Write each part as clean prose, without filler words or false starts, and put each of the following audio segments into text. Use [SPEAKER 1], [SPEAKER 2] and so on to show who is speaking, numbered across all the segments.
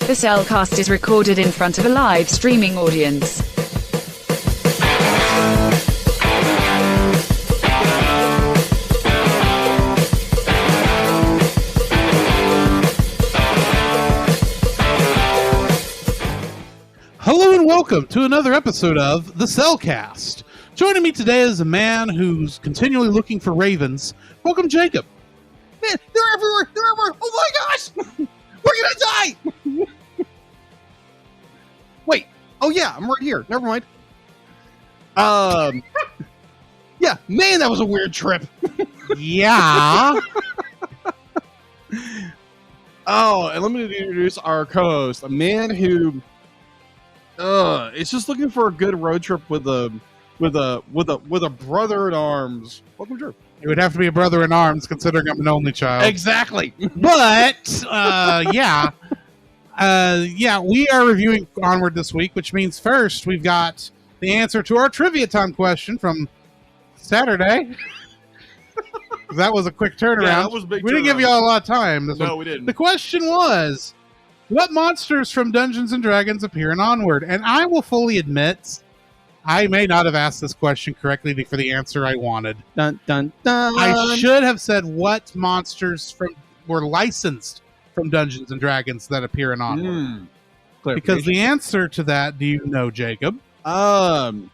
[SPEAKER 1] The Cellcast is recorded in front of a live streaming audience.
[SPEAKER 2] Hello and welcome to another episode of The Cellcast. Joining me today is a man who's continually looking for ravens. Welcome, Jacob.
[SPEAKER 3] Man, they're everywhere! They're everywhere! Oh my gosh! We're gonna die! Wait. Oh yeah, I'm right here. Never mind. Yeah, man, that was a weird trip.
[SPEAKER 2] Yeah.
[SPEAKER 3] Oh, and let me introduce our co-host, a man who is just looking for a good road trip with a brother in arms. Welcome, Drew.
[SPEAKER 2] It would have to be a brother in arms, considering I'm an only child.
[SPEAKER 3] Exactly.
[SPEAKER 2] But, yeah, we are reviewing Onward this week, which means first we've got the answer to our trivia time question from Saturday. That was a quick turnaround.
[SPEAKER 3] Yeah, that was a big
[SPEAKER 2] we didn't give
[SPEAKER 3] turnaround.
[SPEAKER 2] you all a lot of time.
[SPEAKER 3] No, we didn't.
[SPEAKER 2] The question was, what monsters from Dungeons & Dragons appear in Onward? And I will fully admit, I may not have asked this question correctly for the answer I wanted.
[SPEAKER 3] Dun, dun, dun.
[SPEAKER 2] I should have said what monsters were licensed from Dungeons & Dragons that appear in Onward. Because the answer to that, do you know, Jacob?
[SPEAKER 3] The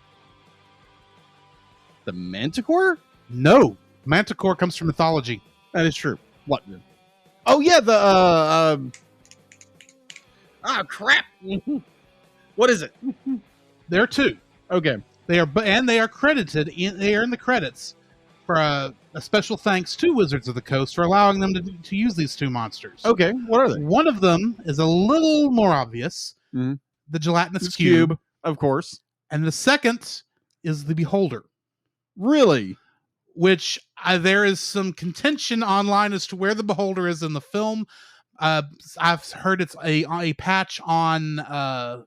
[SPEAKER 3] Manticore?
[SPEAKER 2] No. Manticore comes from mythology.
[SPEAKER 3] That is true. What? Oh yeah, the crap. What is it?
[SPEAKER 2] There are two.
[SPEAKER 3] Okay.
[SPEAKER 2] They are credited. They are in the credits for a special thanks to Wizards of the Coast for allowing them to use these two monsters.
[SPEAKER 3] Okay. What are they?
[SPEAKER 2] One of them is a little more obvious.
[SPEAKER 3] Mhm.
[SPEAKER 2] The gelatinous cube.
[SPEAKER 3] Of course.
[SPEAKER 2] And the second is the Beholder.
[SPEAKER 3] Really?
[SPEAKER 2] Which there is some contention online as to where the Beholder is in the film. I've heard it's a patch on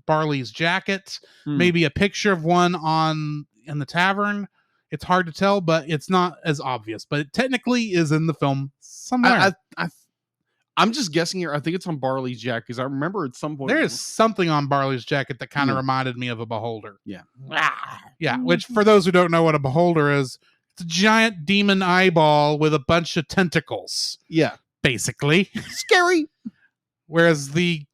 [SPEAKER 2] Barley's jacket, maybe a picture of one in the tavern. It's hard to tell, but it's not as obvious. But it technically is in the film somewhere.
[SPEAKER 3] I'm just guessing here. I think it's on Barley's jacket because I remember at some point
[SPEAKER 2] there is something on Barley's jacket that kind of reminded me of a Beholder.
[SPEAKER 3] Yeah.
[SPEAKER 2] Yeah, which for those who don't know what a Beholder is, it's a giant demon eyeball with a bunch of tentacles.
[SPEAKER 3] Yeah.
[SPEAKER 2] Basically.
[SPEAKER 3] Scary.
[SPEAKER 2] Whereas the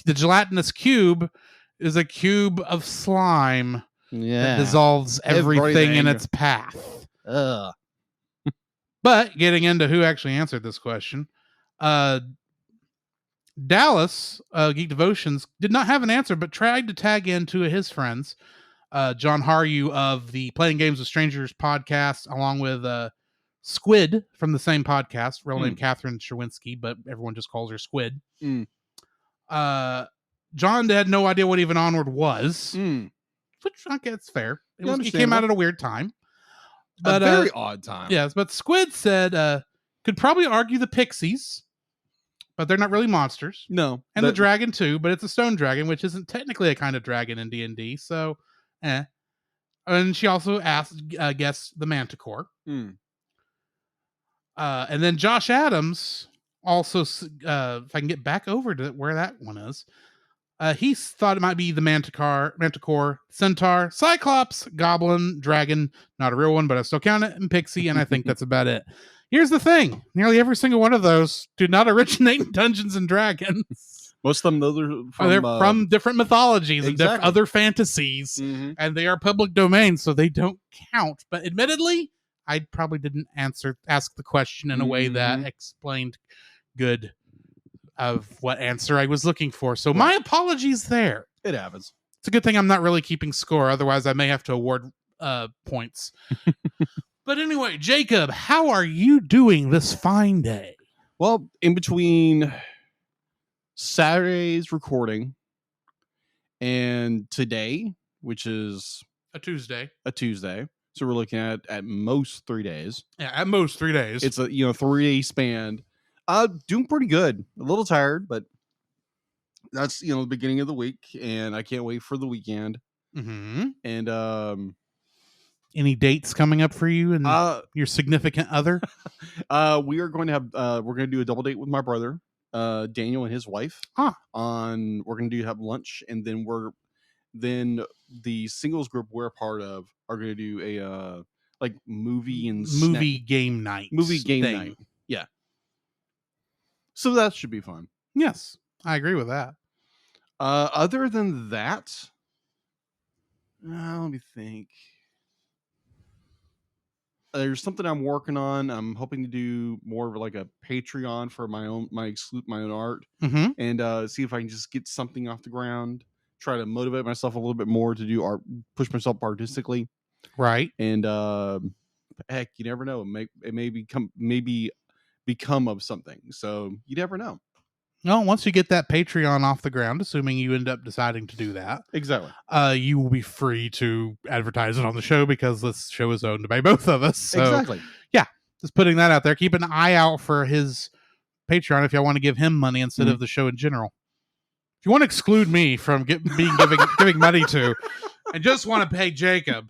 [SPEAKER 2] gelatinous cube is a cube of slime that dissolves everything in its path.
[SPEAKER 3] Ugh.
[SPEAKER 2] But getting into who actually answered this question, Dallas, Geek Devotions, did not have an answer, but tried to tag in two of his friends, John Haryu of the Playing Games with Strangers podcast, along with Squid from the same podcast, real name Catherine Sherwinski, but everyone just calls her Squid. John had no idea what even Onward was, which I guess fair. It came out at a weird time. But,
[SPEAKER 3] a very odd time.
[SPEAKER 2] Yes, but Squid said could probably argue the Pixies, but they're not really monsters.
[SPEAKER 3] No.
[SPEAKER 2] And the dragon too, but it's a stone dragon, which isn't technically a kind of dragon in D&D, so And she also guessed the Manticore. And then Josh Adams also, if I can get back over to where that one is, he thought it might be the Manticore, Centaur, Cyclops, Goblin, Dragon, not a real one, but I still count it, and Pixie, and I think that's about it. Here's the thing. Nearly every single one of those do not originate in Dungeons & Dragons.
[SPEAKER 3] Most of them,
[SPEAKER 2] they're from different mythologies and other fantasies, and they are public domain, so they don't count. But admittedly, I probably didn't ask the question in a way that explained good of what answer I was looking for. So my apologies there.
[SPEAKER 3] It happens.
[SPEAKER 2] It's a good thing I'm not really keeping score. Otherwise, I may have to award points. But anyway, Jacob, how are you doing this fine day?
[SPEAKER 3] Well, in between Saturday's recording and today, which is
[SPEAKER 2] a Tuesday.
[SPEAKER 3] So we're looking at most 3 days.
[SPEAKER 2] Yeah, at most 3 days.
[SPEAKER 3] It's a 3-day span. Doing pretty good. A little tired, but that's the beginning of the week, and I can't wait for the weekend. And
[SPEAKER 2] any dates coming up for you and your significant other?
[SPEAKER 3] We are going to have we're going to do a double date with my brother Daniel and his wife.
[SPEAKER 2] Huh.
[SPEAKER 3] We're gonna have lunch, and then the singles group we're a part of are gonna do a like movie
[SPEAKER 2] game night.
[SPEAKER 3] Movie game
[SPEAKER 2] thing.
[SPEAKER 3] night. Yeah. So that should be fun.
[SPEAKER 2] Yes, I agree with that.
[SPEAKER 3] Other than that, let me think. There's something I'm working on. I'm hoping to do more of like a Patreon for my own art, and see if I can just get something off the ground. Try to motivate myself a little bit more to do art, push myself artistically.
[SPEAKER 2] Right.
[SPEAKER 3] And heck, you never know. It may become of something. So you never know.
[SPEAKER 2] No, once you get that Patreon off the ground, assuming you end up deciding to do that,
[SPEAKER 3] exactly,
[SPEAKER 2] you will be free to advertise it on the show because this show is owned by both of us. So,
[SPEAKER 3] exactly.
[SPEAKER 2] Yeah, just putting that out there. Keep an eye out for his Patreon if y'all want to give him money instead of the show in general. If you want to exclude me from giving money to, and just want to pay Jacob,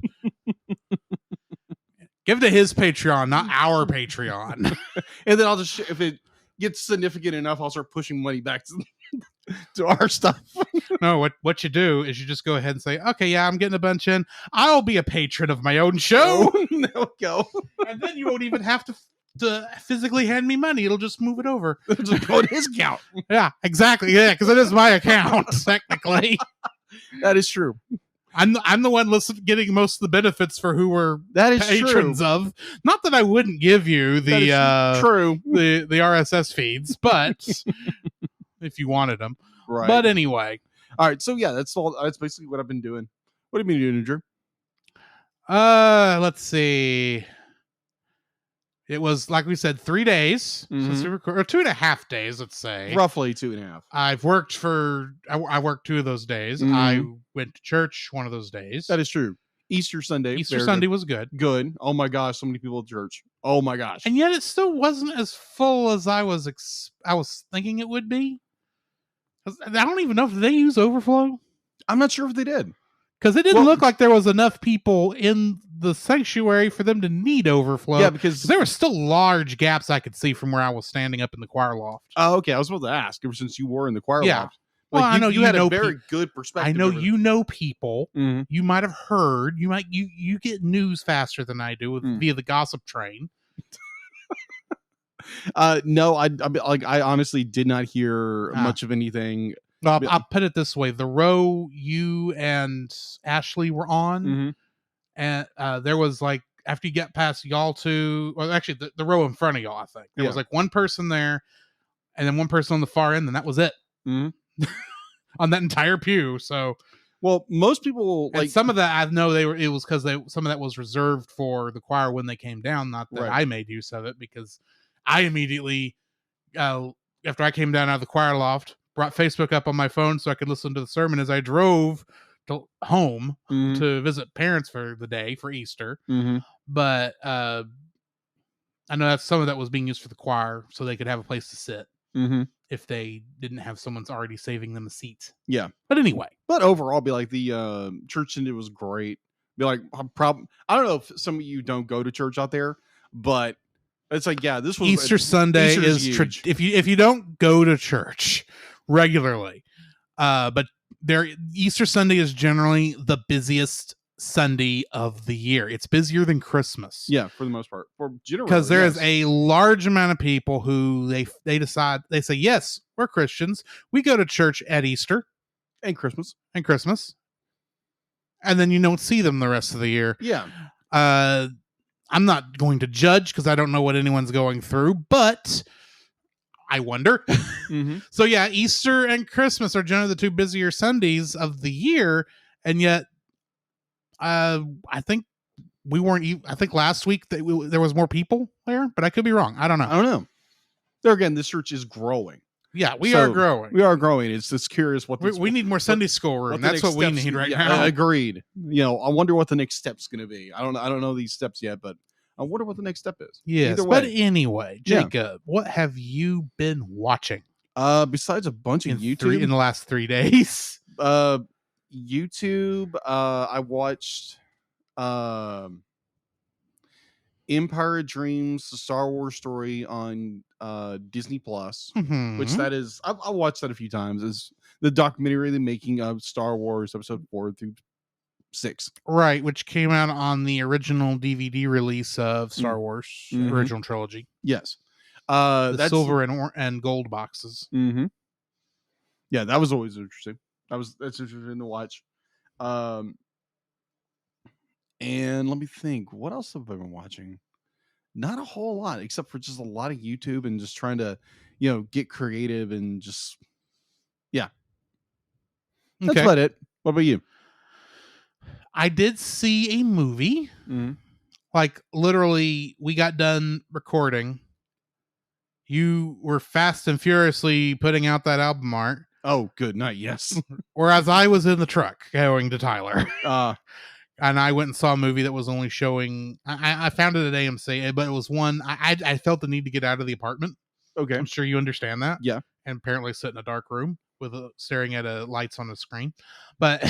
[SPEAKER 2] give it to his Patreon, not our Patreon.
[SPEAKER 3] And then I'll just, if it gets significant enough, I'll start pushing money back to our stuff.
[SPEAKER 2] No, what you do is you just go ahead and say, okay, yeah, I'm getting a bunch in. I'll be a patron of my own show.
[SPEAKER 3] There we go.
[SPEAKER 2] And then you won't even have to physically hand me money. It'll just move it over.
[SPEAKER 3] It'll just go to his account.
[SPEAKER 2] Yeah, exactly. Yeah, because it is my account, technically.
[SPEAKER 3] That is true.
[SPEAKER 2] I'm the one getting most of the benefits for who we're patrons of. Not that I wouldn't give you the the RSS feeds, but if you wanted them.
[SPEAKER 3] Right.
[SPEAKER 2] But anyway.
[SPEAKER 3] All right. So yeah, that's all. That's basically what I've been doing. What have you been doing, Drew?
[SPEAKER 2] Let's see. It was, like we said, 3 days since we recorded, or 2.5 days, let's say.
[SPEAKER 3] Roughly 2.5.
[SPEAKER 2] I've worked I worked 2 of those days. I went to church one of those days.
[SPEAKER 3] That is true. Easter Sunday
[SPEAKER 2] was good.
[SPEAKER 3] Good. Oh my gosh, so many people at church. Oh my gosh.
[SPEAKER 2] And yet it still wasn't as full as I was thinking it would be. I don't even know if they use overflow.
[SPEAKER 3] I'm not sure if they did.
[SPEAKER 2] Because it didn't look like there was enough people in the sanctuary for them to need overflow.
[SPEAKER 3] Yeah, because
[SPEAKER 2] there were still large gaps I could see from where I was standing up in the choir loft.
[SPEAKER 3] Oh, okay. I was about to ask, ever since you were in the choir loft.
[SPEAKER 2] Well, I know
[SPEAKER 3] you had a very good perspective.
[SPEAKER 2] I know you know people. You might have heard. You get news faster than I do via the gossip train.
[SPEAKER 3] No, I honestly did not hear much of anything.
[SPEAKER 2] I'll put it this way: the row you and Ashley were on, and there was like, after you get past y'all two, or actually the row in front of y'all, I think there was like one person there, and then one person on the far end, and that was it on that entire pew. So,
[SPEAKER 3] well, most people like
[SPEAKER 2] some of that I know it was because some of that was reserved for the choir when they came down. Not that I made use of it, because I immediately after I came down out of the choir loft, brought Facebook up on my phone so I could listen to the sermon as I drove to home to visit parents for the day for Easter. But I know that some of that was being used for the choir so they could have a place to sit if they didn't have someone's already saving them a seat.
[SPEAKER 3] Yeah.
[SPEAKER 2] But anyway.
[SPEAKER 3] But overall, be like, the church Sunday was great. Be like, I don't know if some of you don't go to church out there, but it's like, yeah, this was
[SPEAKER 2] Easter Sunday is if you don't go to church regularly, but Easter Sunday is generally the busiest Sunday of the year. It's busier than Christmas.
[SPEAKER 3] Yeah, for the most part.
[SPEAKER 2] Because there is a large amount of people who they decide, they say, yes, we're Christians. We go to church at Easter
[SPEAKER 3] and Christmas.
[SPEAKER 2] And then you don't see them the rest of the year.
[SPEAKER 3] Yeah.
[SPEAKER 2] I'm not going to judge because I don't know what anyone's going through, but I wonder. So yeah, Easter and Christmas are generally the 2 busier Sundays of the year, and yet I think we weren't. I think last week there was more people there, but I could be wrong. I don't know.
[SPEAKER 3] There again, this church is growing.
[SPEAKER 2] Yeah, we are growing.
[SPEAKER 3] We are growing. It's just curious what
[SPEAKER 2] we need more Sunday school room. That's what we need right now.
[SPEAKER 3] Agreed. I wonder what the next step's going to be. I don't know these steps yet, but I wonder what the next step is.
[SPEAKER 2] Yes, but anyway, Jacob, what have you been watching?
[SPEAKER 3] Besides a bunch of YouTube
[SPEAKER 2] in the last 3 days.
[SPEAKER 3] YouTube. I watched Empire of Dreams, the Star Wars story on Disney Plus,
[SPEAKER 2] Mhm.
[SPEAKER 3] which that is, I've watched that a few times. Is the documentary the making of Star Wars Episode 4 through 6,
[SPEAKER 2] right, which came out on the original DVD release of Star Wars
[SPEAKER 3] Mhm.
[SPEAKER 2] original trilogy.
[SPEAKER 3] Yes,
[SPEAKER 2] The
[SPEAKER 3] that's
[SPEAKER 2] silver and gold boxes.
[SPEAKER 3] Mm-hmm. Yeah, that was always interesting. That's interesting to watch. And let me think, what else have I been watching? Not a whole lot, except for just a lot of YouTube and just trying to, get creative and just, yeah. That's
[SPEAKER 2] Okay.
[SPEAKER 3] about it. What about you?
[SPEAKER 2] I did see a movie.
[SPEAKER 3] Mhm.
[SPEAKER 2] Like, literally, we got done recording. You were fast and furiously putting out that album art,
[SPEAKER 3] Oh, good night. Yes.
[SPEAKER 2] whereas I was in the truck going to Tyler.
[SPEAKER 3] Uh,
[SPEAKER 2] And I went and saw a movie that was only showing. I found it at AMC, but it was one I felt the need to get out of the apartment.
[SPEAKER 3] okay.
[SPEAKER 2] I'm sure you understand that.
[SPEAKER 3] Yeah.
[SPEAKER 2] And apparently sit in a dark room with staring at lights on the screen. But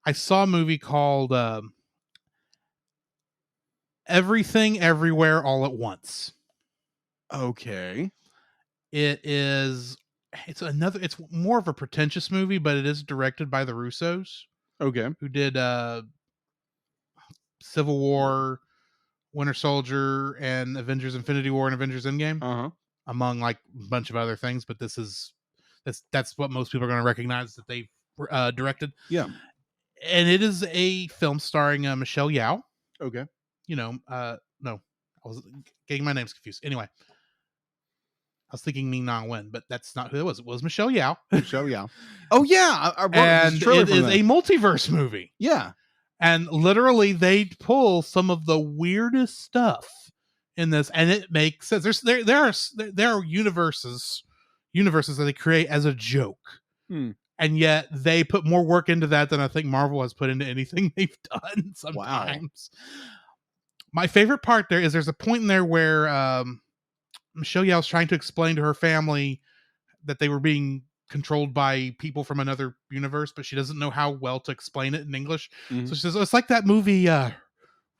[SPEAKER 2] I saw a movie called Everything Everywhere All at Once.
[SPEAKER 3] Okay.
[SPEAKER 2] It's more of a pretentious movie, but it is directed by the Russos,
[SPEAKER 3] Okay.
[SPEAKER 2] who did Civil War, Winter Soldier, and Avengers Infinity War and Avengers Endgame, among like a bunch of other things. But that's what most people are going to recognize that they've directed.
[SPEAKER 3] Yeah.
[SPEAKER 2] And it is a film starring Michelle Yeoh.
[SPEAKER 3] Okay.
[SPEAKER 2] No, I was getting my names confused. Anyway, I was thinking Ming Na Wen, but that's not who it was. It was Michelle Yeoh.
[SPEAKER 3] Michelle Yeoh. Oh yeah, I
[SPEAKER 2] and it is a multiverse movie.
[SPEAKER 3] Yeah.
[SPEAKER 2] And literally, they pull some of the weirdest stuff in this, and it makes sense. There are universes that they create as a joke, and yet they put more work into that than I think Marvel has put into anything they've done. Sometimes, my favorite part there is there's a point in there where Michelle Yeoh is trying to explain to her family that they were being controlled by people from another universe, but she doesn't know how well to explain it in English. So she says, it's like that movie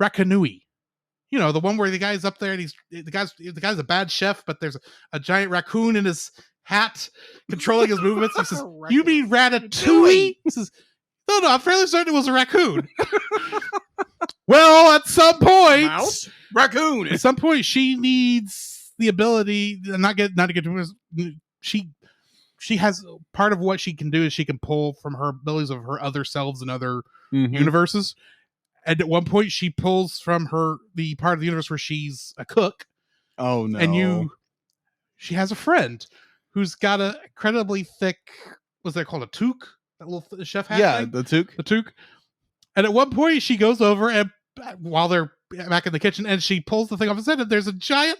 [SPEAKER 2] Rakanui. The one where the guy's up there and the guy's a bad chef, but there's a giant raccoon in his hat controlling his movements. He says, "You mean Ratatouille?" He says, No, I'm fairly certain it was a raccoon. Well, at some point,
[SPEAKER 3] raccoon.
[SPEAKER 2] At some point, she needs the ability not to get to she has part of what she can do is she can pull from her abilities of her other selves in other universes. And at one point she pulls from the part of the universe where she's a cook.
[SPEAKER 3] Oh no.
[SPEAKER 2] And she has a friend who's got a incredibly thick, what's that called? A toque? That little chef hat thing?
[SPEAKER 3] The toque.
[SPEAKER 2] The toque. And at one point she goes over and while they're back in the kitchen and she pulls the thing off his head and there's a giant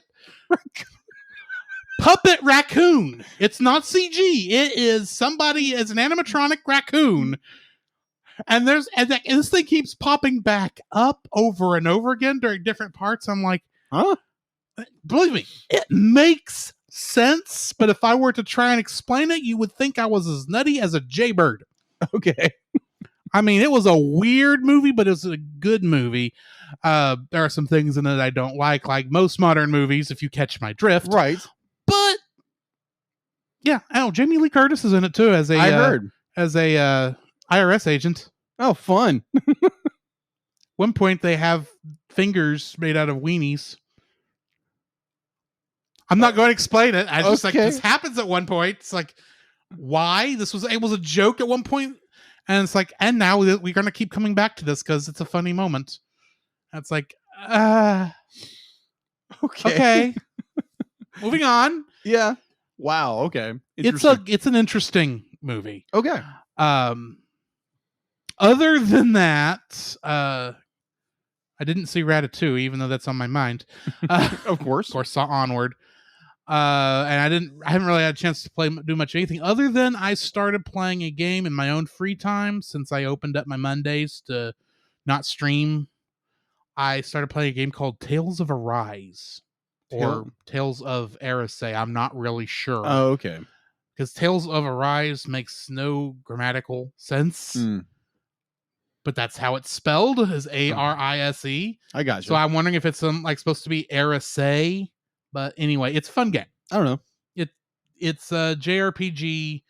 [SPEAKER 2] puppet raccoon. It's not CG. It is somebody as an animatronic raccoon. And this thing keeps popping back up over and over again during different parts. I'm like,
[SPEAKER 3] huh?
[SPEAKER 2] Believe me, it makes sense. But if I were to try and explain it, you would think I was as nutty as a jaybird.
[SPEAKER 3] Okay.
[SPEAKER 2] I mean, it was a weird movie, but it was a good movie. There are some things in it I don't like most modern movies, if you catch my drift.
[SPEAKER 3] Right.
[SPEAKER 2] But yeah, Jamie Lee Curtis is in it too as a IRS agent.
[SPEAKER 3] Oh, fun.
[SPEAKER 2] One point they have fingers made out of weenies. I'm not going to explain it. I just this happens at one point. It's like, why? It was a joke at one point, and it's like, and now we're going to keep coming back to this because it's a funny moment. And it's like, okay. Moving on.
[SPEAKER 3] Yeah. Wow. Okay.
[SPEAKER 2] It's an interesting movie.
[SPEAKER 3] Okay.
[SPEAKER 2] Other than that, I didn't see Ratatouille, even though that's on my mind.
[SPEAKER 3] Of course.
[SPEAKER 2] Saw Onward. And I haven't really had a chance to do much of anything other than I started playing a game in my own free time since I opened up my Mondays to not stream. I started playing a game called Tales of Arise or Tales of Erisay. I'm not really sure.
[SPEAKER 3] Oh, okay.
[SPEAKER 2] Because Tales of Arise makes no grammatical sense. but that's how it's spelled, is Arise.
[SPEAKER 3] I got you.
[SPEAKER 2] So I'm wondering if it's supposed to be Arise. But anyway, it's a fun game.
[SPEAKER 3] I don't know.
[SPEAKER 2] It's a JRPG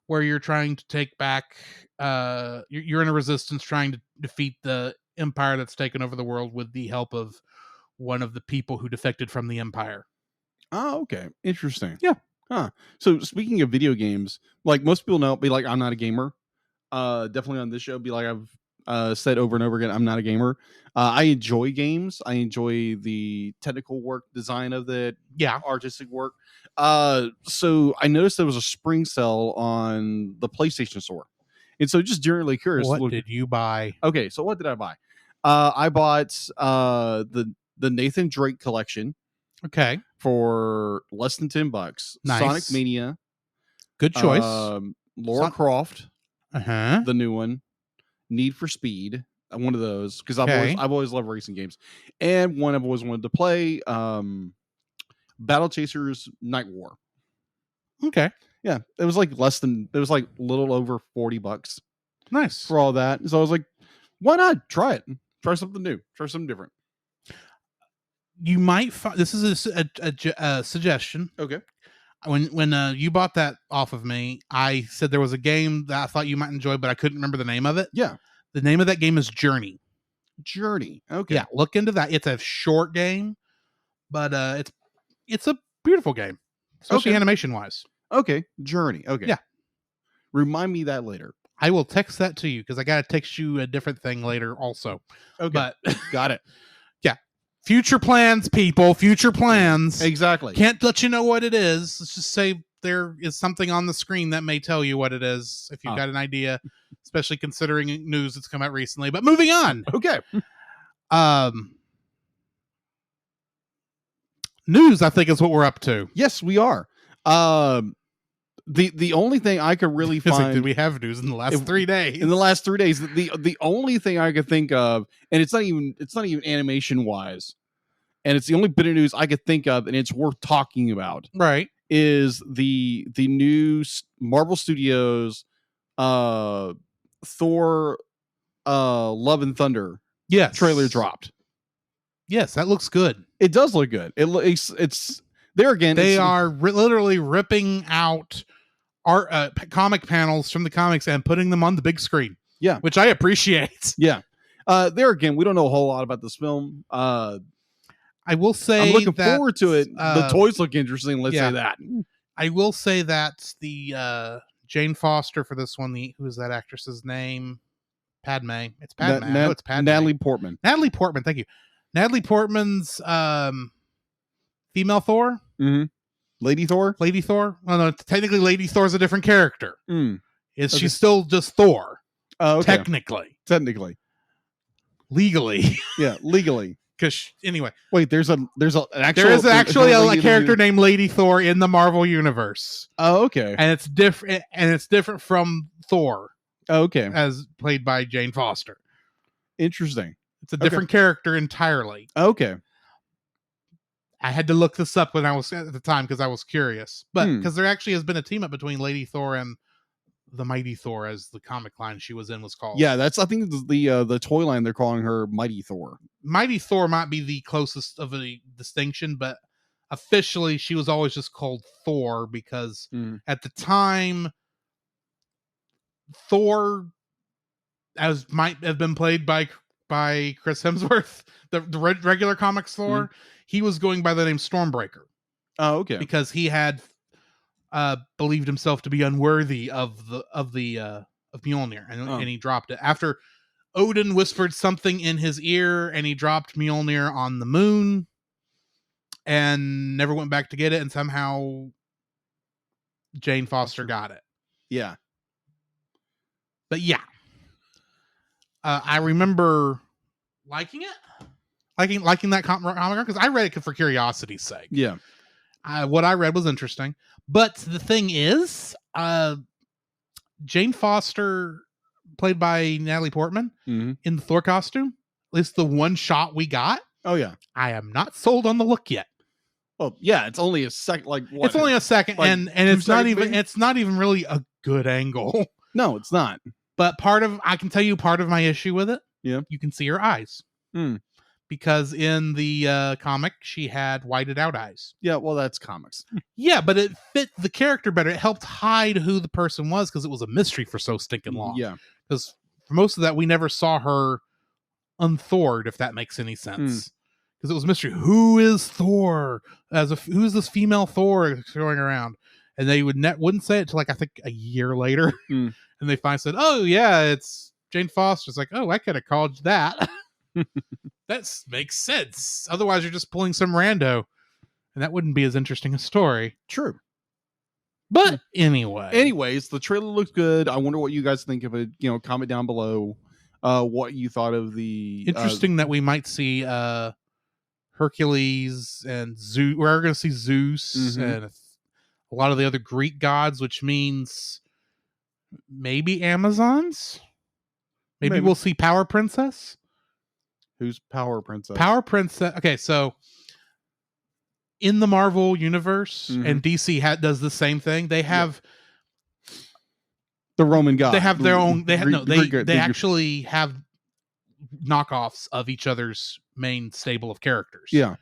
[SPEAKER 2] where you're trying to take back. You're in a resistance trying to defeat the empire that's taken over the world with the help of one of the people who defected from the empire.
[SPEAKER 3] Oh, okay. Interesting.
[SPEAKER 2] Yeah.
[SPEAKER 3] Huh. So speaking of video games, like most people know, be like, I'm not a gamer. Definitely on this show, be like I've said over and over again, I'm not a gamer. I enjoy games. I enjoy the technical work, design of it, artistic work. So I noticed there was a spring sale on the PlayStation Store, and so just generally curious.
[SPEAKER 2] What did you buy?
[SPEAKER 3] Okay, so what did I buy? I bought the Nathan Drake collection.
[SPEAKER 2] Okay,
[SPEAKER 3] for less than $10.
[SPEAKER 2] Nice.
[SPEAKER 3] Sonic Mania,
[SPEAKER 2] good choice.
[SPEAKER 3] Lara Croft,
[SPEAKER 2] the
[SPEAKER 3] new one. Need for Speed, one of those, because I've always loved racing games, and one I've always wanted to play. Battle Chasers Night War.
[SPEAKER 2] Okay,
[SPEAKER 3] yeah, it was like a little over $40.
[SPEAKER 2] Nice
[SPEAKER 3] for all that. So I was like, why not try it? Try something new. Try something different.
[SPEAKER 2] You might find this is a suggestion.
[SPEAKER 3] Okay.
[SPEAKER 2] When you bought that off of me, I said there was a game that I thought you might enjoy, but I couldn't remember the name of it.
[SPEAKER 3] Yeah.
[SPEAKER 2] The name of that game is Journey.
[SPEAKER 3] Journey. Okay.
[SPEAKER 2] Yeah, look into that. It's a short game, but it's a beautiful game, especially animation wise.
[SPEAKER 3] Okay. Journey. Okay.
[SPEAKER 2] Yeah.
[SPEAKER 3] Remind me that later.
[SPEAKER 2] I will text that to you because I got to text you a different thing later also.
[SPEAKER 3] Okay.
[SPEAKER 2] But
[SPEAKER 3] got it.
[SPEAKER 2] Yeah. Future plans, people. Future plans.
[SPEAKER 3] Exactly.
[SPEAKER 2] Can't let you know what it is. Let's just say there is something on the screen that may tell you what it is if you've got an idea, especially considering news that's come out recently. But moving on.
[SPEAKER 3] Okay.
[SPEAKER 2] News, I think, is what we're up to.
[SPEAKER 3] Yes, we are. The only thing I could really find,
[SPEAKER 2] like, did we have news in the last 3 days?
[SPEAKER 3] In the last 3 days, the only thing I could think of, and it's not even animation wise, and it's the only bit of news I could think of, and it's worth talking about.
[SPEAKER 2] Right,
[SPEAKER 3] is the new Marvel Studios Thor Love and Thunder trailer dropped.
[SPEAKER 2] Yes, that looks good.
[SPEAKER 3] It does look good. It's there again.
[SPEAKER 2] They are literally ripping out art comic panels from the comics and putting them on the big screen.
[SPEAKER 3] Yeah,
[SPEAKER 2] which I appreciate.
[SPEAKER 3] Yeah. There again, we don't know a whole lot about this film.
[SPEAKER 2] I will say
[SPEAKER 3] I'm looking forward to it. The toys look interesting. Let's say that.
[SPEAKER 2] I will say that the Jane Foster for this one. Who is that actress's name? Padme. It's Padme. No, it's Padme.
[SPEAKER 3] Natalie Portman.
[SPEAKER 2] Natalie Portman. Thank you. Natalie Portman's female Thor.
[SPEAKER 3] Mm-hmm. Lady Thor.
[SPEAKER 2] Lady Thor. Well, no, technically, Lady Thor's a different character. She's still just Thor? Technically. Legally.
[SPEAKER 3] Yeah, legally.
[SPEAKER 2] Because anyway,
[SPEAKER 3] wait, there is
[SPEAKER 2] actually a character named Lady Thor in the Marvel universe.
[SPEAKER 3] Oh, okay.
[SPEAKER 2] And it's different. And it's different from Thor.
[SPEAKER 3] Oh, okay.
[SPEAKER 2] As played by Jane Foster.
[SPEAKER 3] Interesting.
[SPEAKER 2] It's a different character entirely.
[SPEAKER 3] Okay.
[SPEAKER 2] I had to look this up when I was at the time because I was curious, but because there actually has been a team up between Lady Thor and the Mighty Thor, as the comic line she was in was called.
[SPEAKER 3] Yeah, that's I think the toy line they're calling her Mighty Thor.
[SPEAKER 2] Mighty Thor might be the closest of a distinction, but officially she was always just called Thor because at the time Thor might have been played by Chris Hemsworth, the regular comics Thor. He was going by the name Stormbreaker.
[SPEAKER 3] Oh, okay.
[SPEAKER 2] Because he had believed himself to be unworthy of Mjolnir, and he dropped it after Odin whispered something in his ear, and he dropped Mjolnir on the moon, and never went back to get it. And somehow Jane Foster got it.
[SPEAKER 3] Yeah,
[SPEAKER 2] but yeah, I remember liking it. Liking that comic because I read it for curiosity's sake.
[SPEAKER 3] Yeah.
[SPEAKER 2] What I read was interesting. But the thing is, Jane Foster, played by Natalie Portman, in the Thor costume, at least the one shot we got.
[SPEAKER 3] Oh, yeah.
[SPEAKER 2] I am not sold on the look yet.
[SPEAKER 3] Well, yeah, it's only a second. Like what?
[SPEAKER 2] It's only a second, like and it's not even really a good angle.
[SPEAKER 3] No, it's not.
[SPEAKER 2] But I can tell you part of my issue with it.
[SPEAKER 3] Yeah.
[SPEAKER 2] You can see her eyes.
[SPEAKER 3] Hmm.
[SPEAKER 2] Because in the comic, she had whited out eyes.
[SPEAKER 3] Yeah, well, that's comics.
[SPEAKER 2] Yeah, but it fit the character better. It helped hide who the person was because it was a mystery for so stinking long.
[SPEAKER 3] Yeah.
[SPEAKER 2] Because for most of that, we never saw her unThored, if that makes any sense. Because it was a mystery. Who is Thor? Who is this female Thor going around? And they wouldn't say it till like I think a year later. And they finally said, "Oh yeah, it's Jane Foster." It's like, oh, I could have called that. That makes sense. Otherwise, you're just pulling some rando, and that wouldn't be as interesting a story.
[SPEAKER 3] True.
[SPEAKER 2] But anyways,
[SPEAKER 3] the trailer looks good. I wonder what you guys think of it. Comment down below what you thought of the
[SPEAKER 2] interesting that we might see Hercules and Zeus. We're going to see Zeus and a lot of the other Greek gods, which means maybe Amazons. Maybe we'll see Power Princess.
[SPEAKER 3] Who's Power Princess?
[SPEAKER 2] Power Princess. Okay, so in the Marvel universe, and DC does the same thing. They have
[SPEAKER 3] the Roman god.
[SPEAKER 2] They have their own. They actually have knockoffs of each other's main stable of characters.
[SPEAKER 3] Yeah,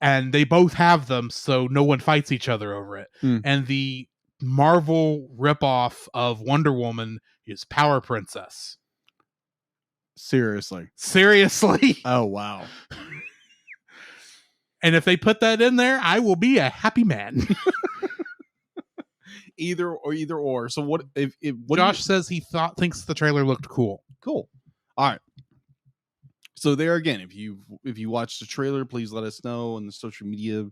[SPEAKER 2] and they both have them, so no one fights each other over it. And the Marvel ripoff of Wonder Woman is Power Princess.
[SPEAKER 3] Seriously.
[SPEAKER 2] Oh,
[SPEAKER 3] wow.
[SPEAKER 2] And if they put that in there, I will be a happy man.
[SPEAKER 3] Either or. So what if
[SPEAKER 2] Josh says he thinks the trailer looked cool.
[SPEAKER 3] Cool. All right. So there again, if you watched the trailer, please let us know on the social media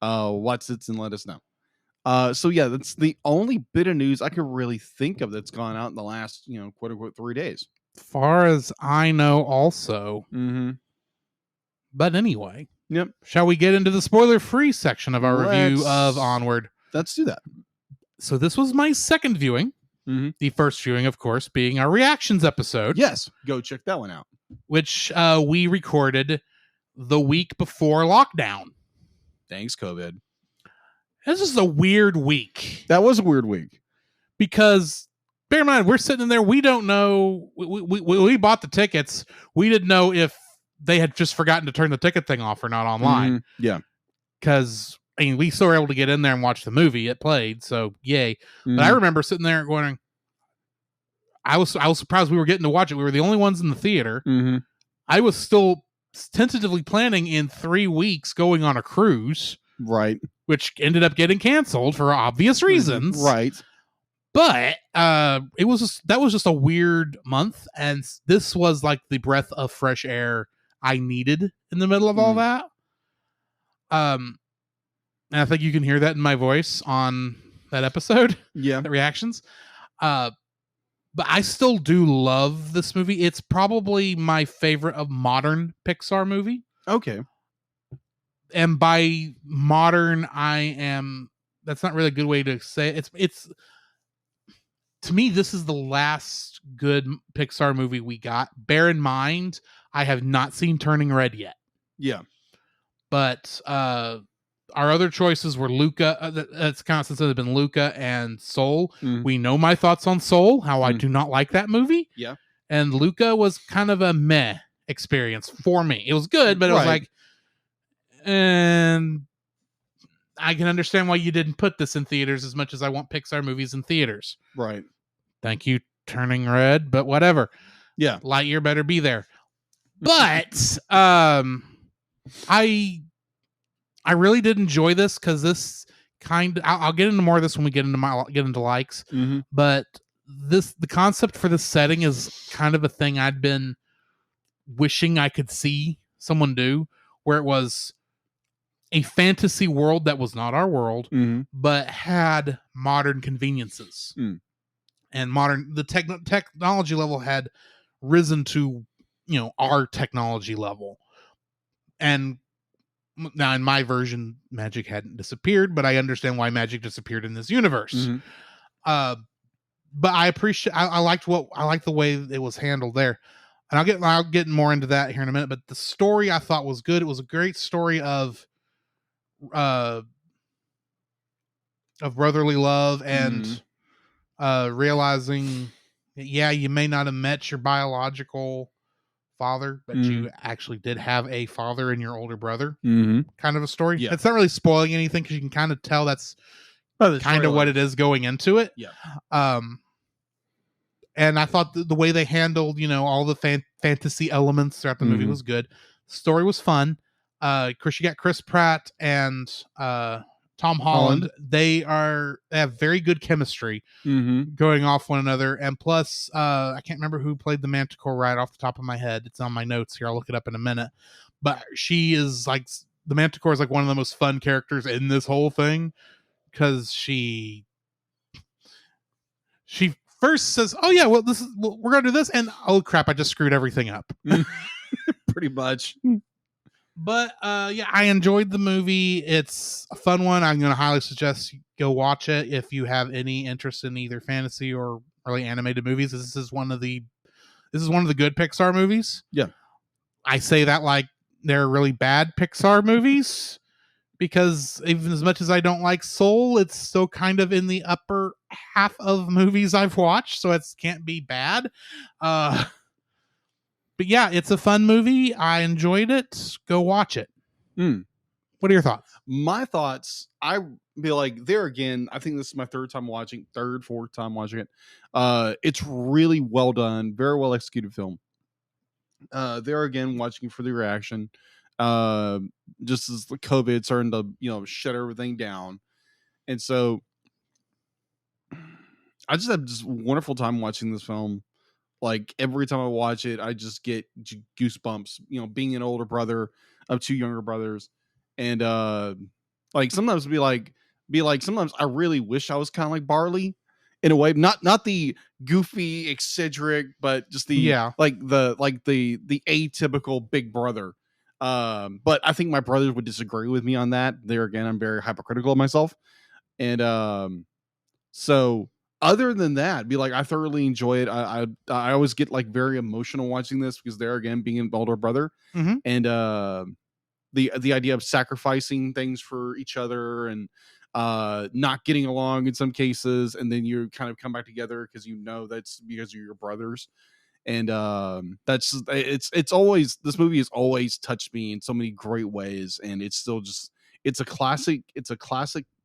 [SPEAKER 3] what's it and let us know. So yeah, that's the only bit of news I could really think of that's gone out in the last, quote unquote 3 days.
[SPEAKER 2] Far as I know also. But anyway.
[SPEAKER 3] Yep.
[SPEAKER 2] Shall we get into the spoiler-free section of our review of Onward?
[SPEAKER 3] Let's do that.
[SPEAKER 2] So this was my second viewing. The first viewing, of course, being our reactions episode.
[SPEAKER 3] Yes. Go check that one out.
[SPEAKER 2] Which we recorded the week before lockdown.
[SPEAKER 3] Thanks, COVID.
[SPEAKER 2] This is a weird week.
[SPEAKER 3] That was a weird week.
[SPEAKER 2] Because, bear in mind, we're sitting in there, we don't know, we bought the tickets, we didn't know if they had just forgotten to turn the ticket thing off or not online.
[SPEAKER 3] Yeah.
[SPEAKER 2] Because, we still were able to get in there and watch the movie. It played, so yay. But I remember sitting there going, I was surprised we were getting to watch it. We were the only ones in the theater. I was still tentatively planning in 3 weeks going on a cruise.
[SPEAKER 3] Right.
[SPEAKER 2] Which ended up getting canceled for obvious reasons.
[SPEAKER 3] Right.
[SPEAKER 2] But that was just a weird month, and this was like the breath of fresh air I needed in the middle of all that. And I think you can hear that in my voice on that episode.
[SPEAKER 3] Yeah.
[SPEAKER 2] The reactions. But I still do love this movie. It's probably my favorite of modern Pixar movie.
[SPEAKER 3] Okay.
[SPEAKER 2] And by modern, that's not really a good way to say it. It's to me, this is the last good Pixar movie we got. Bear in mind, I have not seen Turning Red yet.
[SPEAKER 3] Yeah.
[SPEAKER 2] But our other choices were Luca. That's kind of since it's been Luca and Soul. We know my thoughts on Soul, how I do not like that movie.
[SPEAKER 3] Yeah.
[SPEAKER 2] And Luca was kind of a meh experience for me. It was good, but it was like, and I can understand why you didn't put this in theaters as much as I want Pixar movies in theaters.
[SPEAKER 3] Right.
[SPEAKER 2] Thank you, Turning Red, but whatever.
[SPEAKER 3] Yeah.
[SPEAKER 2] Lightyear better be there. But I really did enjoy this because this I'll get into more of this when we get into likes. But the concept for this setting is kind of a thing I'd been wishing I could see someone do, where it was a fantasy world that was not our world, but had modern conveniences. And the technology level had risen to, our technology level. And now in my version, magic hadn't disappeared, but I understand why magic disappeared in this universe. But I liked the way it was handled there. And I'll get more into that here in a minute, but the story I thought was good. It was a great story of brotherly love and realizing, Yeah, you may not have met your biological father, but you actually did have a father and your older brother. Kind of a story.
[SPEAKER 3] Yeah.
[SPEAKER 2] It's not really spoiling anything because you can kind of tell that's kind of what it is going into it.
[SPEAKER 3] Yeah.
[SPEAKER 2] And I thought the way they handled, all the fantasy elements throughout the movie was good. The story was fun. Of course, you got Chris Pratt and Tom Holland. They have very good chemistry going off one another. And plus, I can't remember who played the Manticore right off the top of my head. It's on my notes here. I'll look it up in a minute. But she is the Manticore is one of the most fun characters in this whole thing because she first says, "Oh yeah, well we're gonna do this," and oh crap, I just screwed everything up.
[SPEAKER 3] Pretty much.
[SPEAKER 2] But yeah, I enjoyed the movie. It's a fun one. I'm gonna highly suggest you go watch it if you have any interest in either fantasy or early animated movies. This is one of the good Pixar movies.
[SPEAKER 3] Yeah,
[SPEAKER 2] I say that like they're really bad Pixar movies. Because even as much as I don't like Soul, it's still kind of in the upper half of movies I've watched, so it can't be bad. But yeah, it's a fun movie. I enjoyed it. Go watch it. What are your thoughts?
[SPEAKER 3] My thoughts, I be like, there again, I think this is my fourth time watching it. It's really well done, very well executed film. There again, watching for the reaction. Just as the COVID starting to shut everything down, and so I just have this wonderful time watching this film. Like every time I watch it, I just get goosebumps. Being an older brother of two younger brothers, and like sometimes be like sometimes I really wish I was kind of like Barley in a way, not the goofy eccentric, but just the the atypical big brother. But I think my brothers would disagree with me on that. There again, I'm very hypercritical of myself. And so other than that, be like, I thoroughly enjoy it. I always get like very emotional watching this because there again, being an older brother and the idea of sacrificing things for each other and not getting along in some cases, and then you kind of come back together because that's because you're your brothers. And it's always, this movie has always touched me in so many great ways, and it's still just it's a classic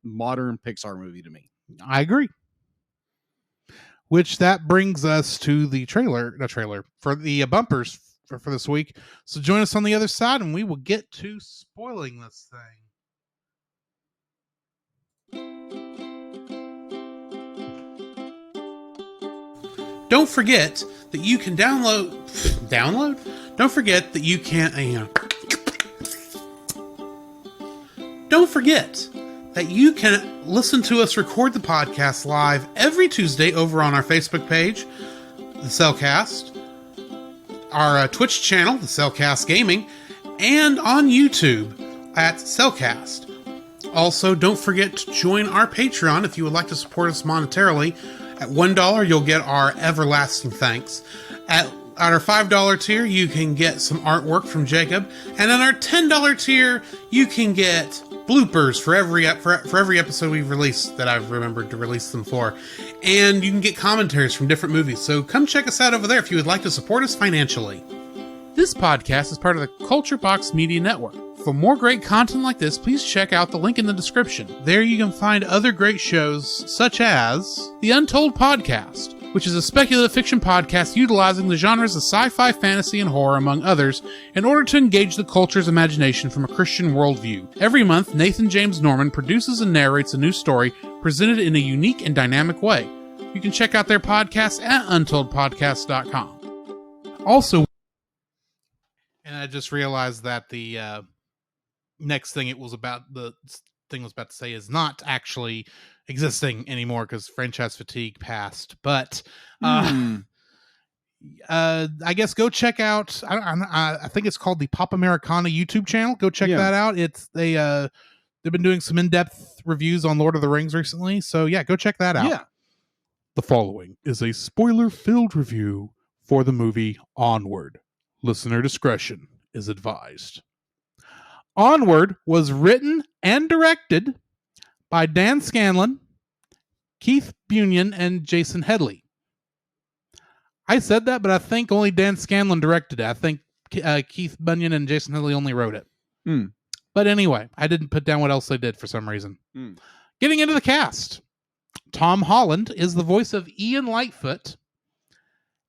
[SPEAKER 3] modern Pixar movie to me.
[SPEAKER 2] I agree. Which that brings us to the trailer for the bumpers for this week. So join us on the other side and we will get to spoiling this thing. Don't forget that you can download. Don't forget that you can. Don't forget that you can listen to us record the podcast live every Tuesday over on our Facebook page, the Cellcast, our Twitch channel, the Cellcast Gaming, and on YouTube at Cellcast. Also, don't forget to join our Patreon if you would like to support us monetarily. At $1, you'll get our everlasting thanks. At our $5 tier, you can get some artwork from Jacob. And at our $10 tier, you can get bloopers for every episode we've released that I've remembered to release them for. And you can get commentaries from different movies. So come check us out over there if you would like to support us financially. This podcast is part of the Culture Box Media Network. For more great content like this, please check out the link in the description. There you can find other great shows, such as The Untold Podcast, which is a speculative fiction podcast utilizing the genres of sci-fi, fantasy, and horror, among others, in order to engage the culture's imagination from a Christian worldview. Every month, Nathan James Norman produces and narrates a new story presented in a unique and dynamic way. You can check out their podcast at untoldpodcast.com. Also, and I just realized that the next thing the thing I was about to say is not actually existing anymore because franchise fatigue passed. But I guess go check out. I think it's called the Pop Americana YouTube channel. Go check that out. They've been doing some in-depth reviews on Lord of the Rings recently. So yeah, go check that out.
[SPEAKER 3] Yeah.
[SPEAKER 2] The following is a spoiler-filled review for the movie Onward. Listener discretion is advised. Onward was written and directed by Dan Scanlon, Keith Bunyan, and Jason Headley. I said that, but I think only Dan Scanlon directed it. I think Keith Bunyan and Jason Hilley only wrote it.
[SPEAKER 3] Mm.
[SPEAKER 2] But anyway, I didn't put down what else they did for some reason.
[SPEAKER 3] Mm.
[SPEAKER 2] Getting into the cast. Tom Holland is the voice of Ian Lightfoot.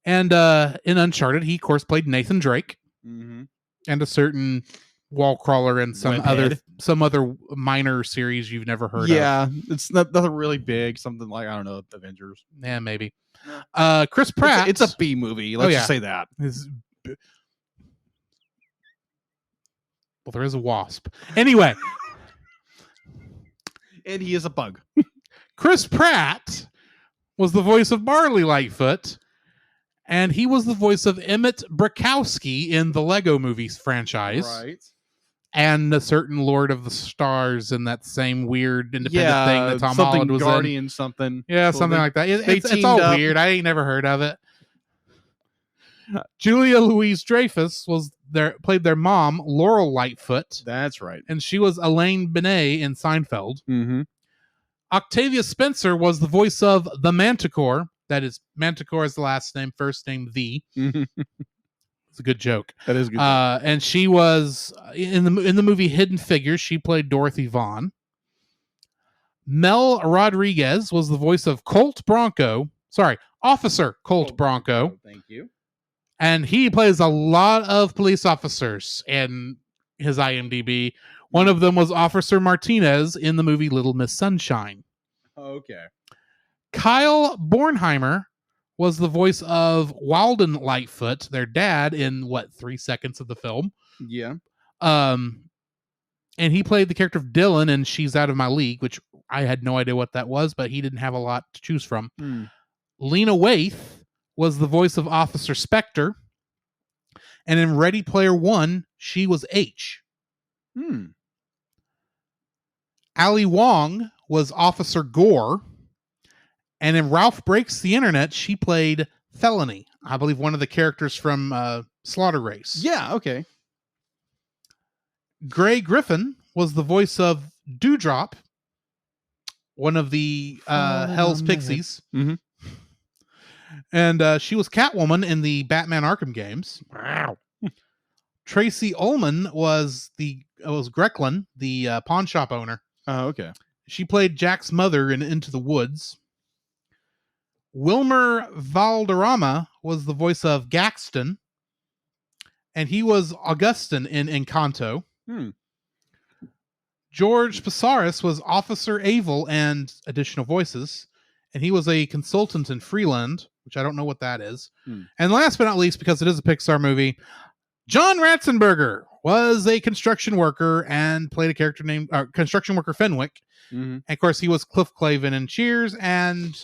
[SPEAKER 2] And in Uncharted, he, of course, played Nathan Drake.
[SPEAKER 3] Mm-hmm.
[SPEAKER 2] And a certain wall crawler and some other minor series you've never heard of.
[SPEAKER 3] Yeah, it's nothing really big. Something like, I don't know, Avengers.
[SPEAKER 2] Yeah, maybe.
[SPEAKER 3] Yeah.
[SPEAKER 2] Chris Pratt.
[SPEAKER 3] It's a B movie. Let's just say that.
[SPEAKER 2] Well, there is a wasp. Anyway.
[SPEAKER 3] And he is a bug.
[SPEAKER 2] Chris Pratt was the voice of Marley Lightfoot. And he was the voice of Emmett Brakowski in the Lego Movies franchise.
[SPEAKER 3] Right.
[SPEAKER 2] And a certain Lord of the Stars in that same weird independent thing that Tom Holland was
[SPEAKER 3] Guardian
[SPEAKER 2] in.
[SPEAKER 3] Something.
[SPEAKER 2] Yeah,
[SPEAKER 3] so
[SPEAKER 2] something like that. It's all weird. I ain't never heard of it. Julia Louis-Dreyfus played their mom, Laurel Lightfoot.
[SPEAKER 3] That's right.
[SPEAKER 2] And she was Elaine Benet in Seinfeld.
[SPEAKER 3] Mm-hmm.
[SPEAKER 2] Octavia Spencer was the voice of the Manticore. That is, Manticore is the last name, first name the. It's a good joke.
[SPEAKER 3] That is a good.
[SPEAKER 2] And she was in the movie Hidden Figures. She played Dorothy Vaughan. Mel Rodriguez was the voice of Officer Colt Bronco.
[SPEAKER 3] Thank you.
[SPEAKER 2] And he plays a lot of police officers in his IMDb. One of them was Officer Martinez in the movie Little Miss Sunshine.
[SPEAKER 3] Okay.
[SPEAKER 2] Kyle Bornheimer was the voice of Walden Lightfoot, their dad, in 3 seconds of the film.
[SPEAKER 3] Yeah.
[SPEAKER 2] And he played the character of Dylan in She's Out of My League, which I had no idea what that was, but he didn't have a lot to choose from. Lena Waithe was the voice of Officer Spectre. And in Ready Player One, she was H. Ali Wong was Officer Gore. And in Ralph Breaks the Internet, she played Felony. I believe one of the characters from Slaughter Race.
[SPEAKER 3] Yeah, okay.
[SPEAKER 2] Gray Griffin was the voice of Dewdrop, one of the Hell's Pixies.
[SPEAKER 3] Mm-hmm.
[SPEAKER 2] And she was Catwoman in the Batman Arkham games. Wow. Tracy Ullman was Grecklin, the pawn shop owner.
[SPEAKER 3] Oh, okay.
[SPEAKER 2] She played Jack's mother in Into the Woods. Wilmer Valderrama was the voice of Gaxton, and he was Augustin in Encanto. George Pasaris was Officer Avil and additional voices, and he was a consultant in Freeland, which I don't know what that is. And last but not least, because it is a Pixar movie, John Ratzenberger was a construction worker and played a character named Construction Worker Fenwick. And of course, he was Cliff Clavin in Cheers, and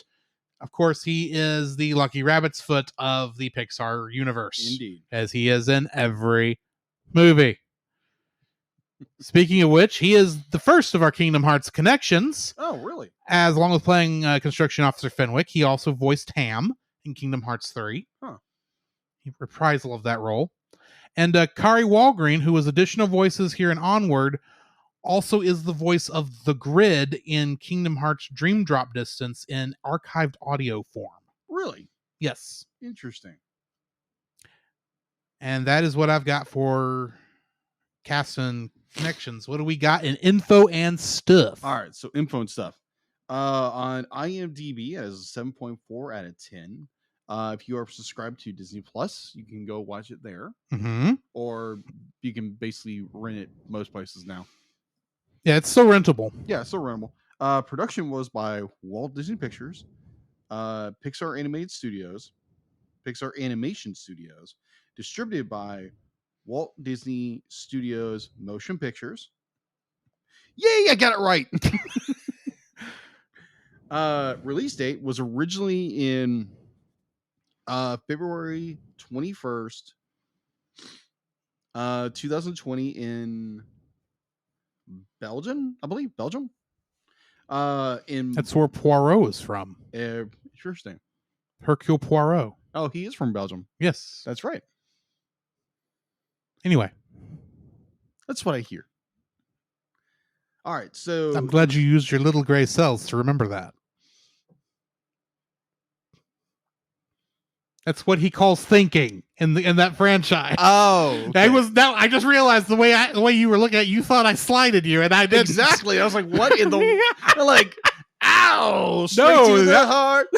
[SPEAKER 2] of course, he is the Lucky Rabbit's Foot of the Pixar universe.
[SPEAKER 3] Indeed.
[SPEAKER 2] As he is in every movie. Speaking of which, he is the first of our Kingdom Hearts connections.
[SPEAKER 3] Oh, really?
[SPEAKER 2] As along with playing Construction Officer Fenwick, he also voiced Ham in Kingdom Hearts 3.
[SPEAKER 3] Huh.
[SPEAKER 2] He reprisal of that role. And Kari Walgreen, who was additional voices here in Onward, also is the voice of the Grid in Kingdom Hearts Dream Drop Distance in archived audio form.
[SPEAKER 3] Really?
[SPEAKER 2] Yes.
[SPEAKER 3] Interesting.
[SPEAKER 2] And that is what I've got for cast and connections. What do we got in info and stuff?
[SPEAKER 3] All right, so info and stuff. On IMDb as 7.4 out of 10. If you are subscribed to Disney Plus, you can go watch it there. Or you can basically rent it most places now.
[SPEAKER 2] Yeah, it's still rentable.
[SPEAKER 3] Yeah, it's still rentable. Production was by Walt Disney Pictures, Pixar Animation Studios, distributed by Walt Disney Studios Motion Pictures. Yay, I got it right. Release date was originally in February 21st, 2020 in Belgium, I believe. Belgium.
[SPEAKER 2] That's where Poirot is from.
[SPEAKER 3] Interesting.
[SPEAKER 2] Hercule Poirot.
[SPEAKER 3] Oh, he is from Belgium.
[SPEAKER 2] Yes.
[SPEAKER 3] That's right.
[SPEAKER 2] Anyway.
[SPEAKER 3] That's what I hear. All right, so
[SPEAKER 2] I'm glad you used your little gray cells to remember that. That's what he calls thinking in that franchise.
[SPEAKER 3] Oh, okay.
[SPEAKER 2] I just realized the way you were looking at it, you thought I slighted you, and I didn't.
[SPEAKER 3] Exactly. I was like, what in the like? Ow! Straight
[SPEAKER 2] No,
[SPEAKER 3] to the heart.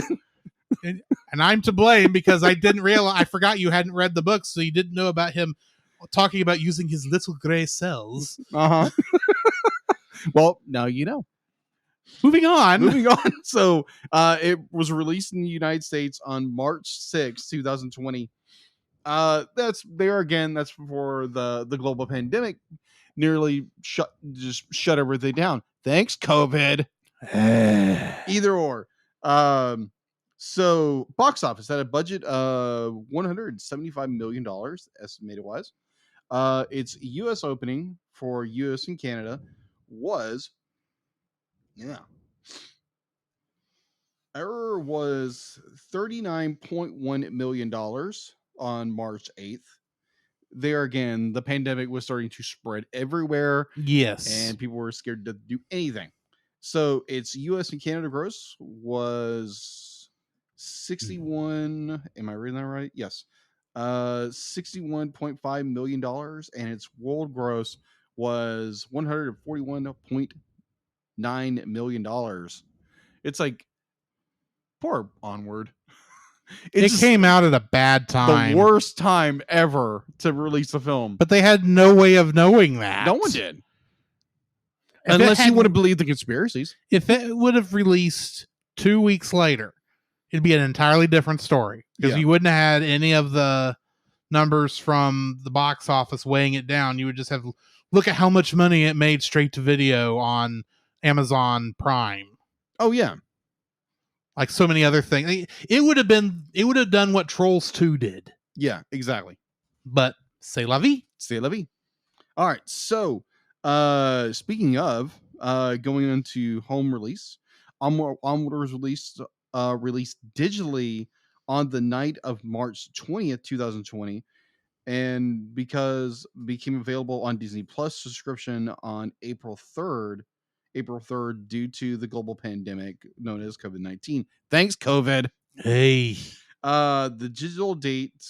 [SPEAKER 2] And I'm to blame because I didn't realize. I forgot you hadn't read the book, so you didn't know about him talking about using his little gray cells.
[SPEAKER 3] Well, now you know.
[SPEAKER 2] Moving on.
[SPEAKER 3] So it was released in the United States on March 6, 2020. That's before the global pandemic nearly shut everything down. Thanks, COVID. Either or. So box office had a budget of $175 million estimated wise. Its US opening for US and Canada was $39.1 million on March 8th. There again, the pandemic was starting to spread everywhere.
[SPEAKER 2] Yes.
[SPEAKER 3] And people were scared to do anything. So its US and Canada gross was 61. Am I reading that right? Yes. $61.5 million. And its world gross was $141.9 million. It's like, poor Onward.
[SPEAKER 2] It came out at a bad time.
[SPEAKER 3] The worst time ever to release a film.
[SPEAKER 2] But they had no way of knowing that.
[SPEAKER 3] No one did. Unless you want to believe the conspiracies.
[SPEAKER 2] If it would have released 2 weeks later, it'd be an entirely different story. Because you wouldn't have had any of the numbers from the box office weighing it down. You would just have, look at how much money it made straight to video on Amazon Prime.
[SPEAKER 3] Oh, yeah.
[SPEAKER 2] Like so many other things. It would have done what Trolls 2 did.
[SPEAKER 3] Yeah, exactly.
[SPEAKER 2] But c'est la vie.
[SPEAKER 3] C'est la vie. All right. So, speaking of going into home release, Onward was released digitally on the night of March 20th, 2020. And because it became available on Disney Plus subscription on April 3rd due to the global pandemic known as COVID-19. Thanks, COVID.
[SPEAKER 2] Hey.
[SPEAKER 3] The digital date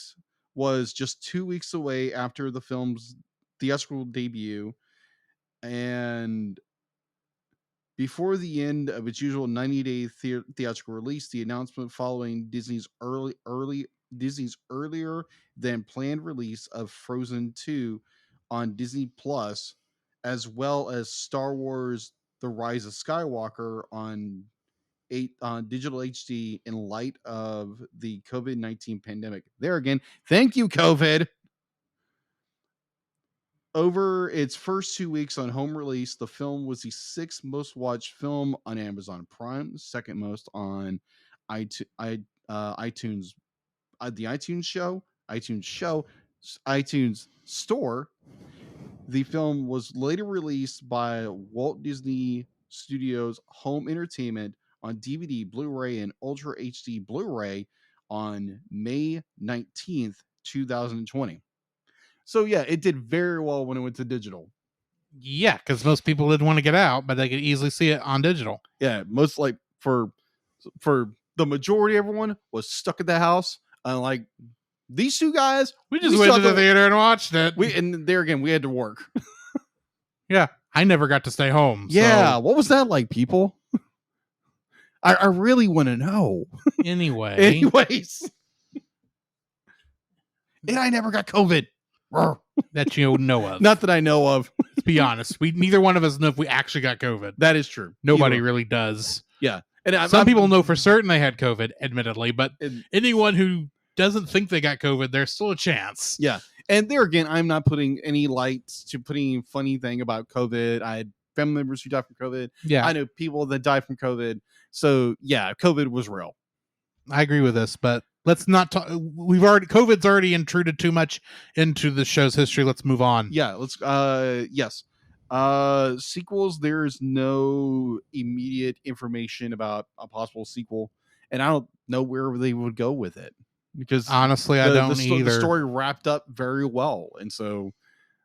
[SPEAKER 3] was just 2 weeks away after the film's theatrical debut. And before the end of its usual 90-day theatrical release, the announcement following Disney's earlier than planned release of Frozen 2 on Disney Plus, as well as Star Wars The Rise of Skywalker on digital HD in light of the COVID-19 pandemic. There again, thank you, COVID. Over its first 2 weeks on home release, the film was the 6th most watched film on Amazon Prime, second most on iTunes, the iTunes Store. The film was later released by Walt Disney Studios Home Entertainment on DVD, Blu-ray, and Ultra HD Blu-ray on May 19th, 2020. So yeah, it did very well when it went to digital.
[SPEAKER 2] Yeah, because most people didn't want to get out, but they could easily see it on digital.
[SPEAKER 3] Yeah, most like for the majority, everyone was stuck at the house. And like these two guys,
[SPEAKER 2] we just went to the theater and watched it.
[SPEAKER 3] And there again, we had to work.
[SPEAKER 2] Yeah, I never got to stay home.
[SPEAKER 3] Yeah, what was that like, people? I really want to know. Anyways, and I never got COVID.
[SPEAKER 2] That you know of.
[SPEAKER 3] Not that I know of.
[SPEAKER 2] Let's be honest. Neither one of us know if we actually got COVID.
[SPEAKER 3] That is true.
[SPEAKER 2] Nobody really does.
[SPEAKER 3] Yeah. And
[SPEAKER 2] some people know for certain they had COVID, admittedly, but anyone who doesn't think they got COVID, there's still a chance.
[SPEAKER 3] Yeah. And there again, I'm not putting any lights to putting funny thing about COVID. I had family members who died from COVID.
[SPEAKER 2] Yeah.
[SPEAKER 3] I know people that died from COVID. So yeah, COVID was real.
[SPEAKER 2] I agree with this, but let's not talk. COVID's already intruded too much into the show's history. Let's move on.
[SPEAKER 3] Yeah, let's yes. Sequels, there's no immediate information about a possible sequel, and I don't know where they would go with it, because
[SPEAKER 2] honestly, I don't either.
[SPEAKER 3] The story wrapped up very well, and so.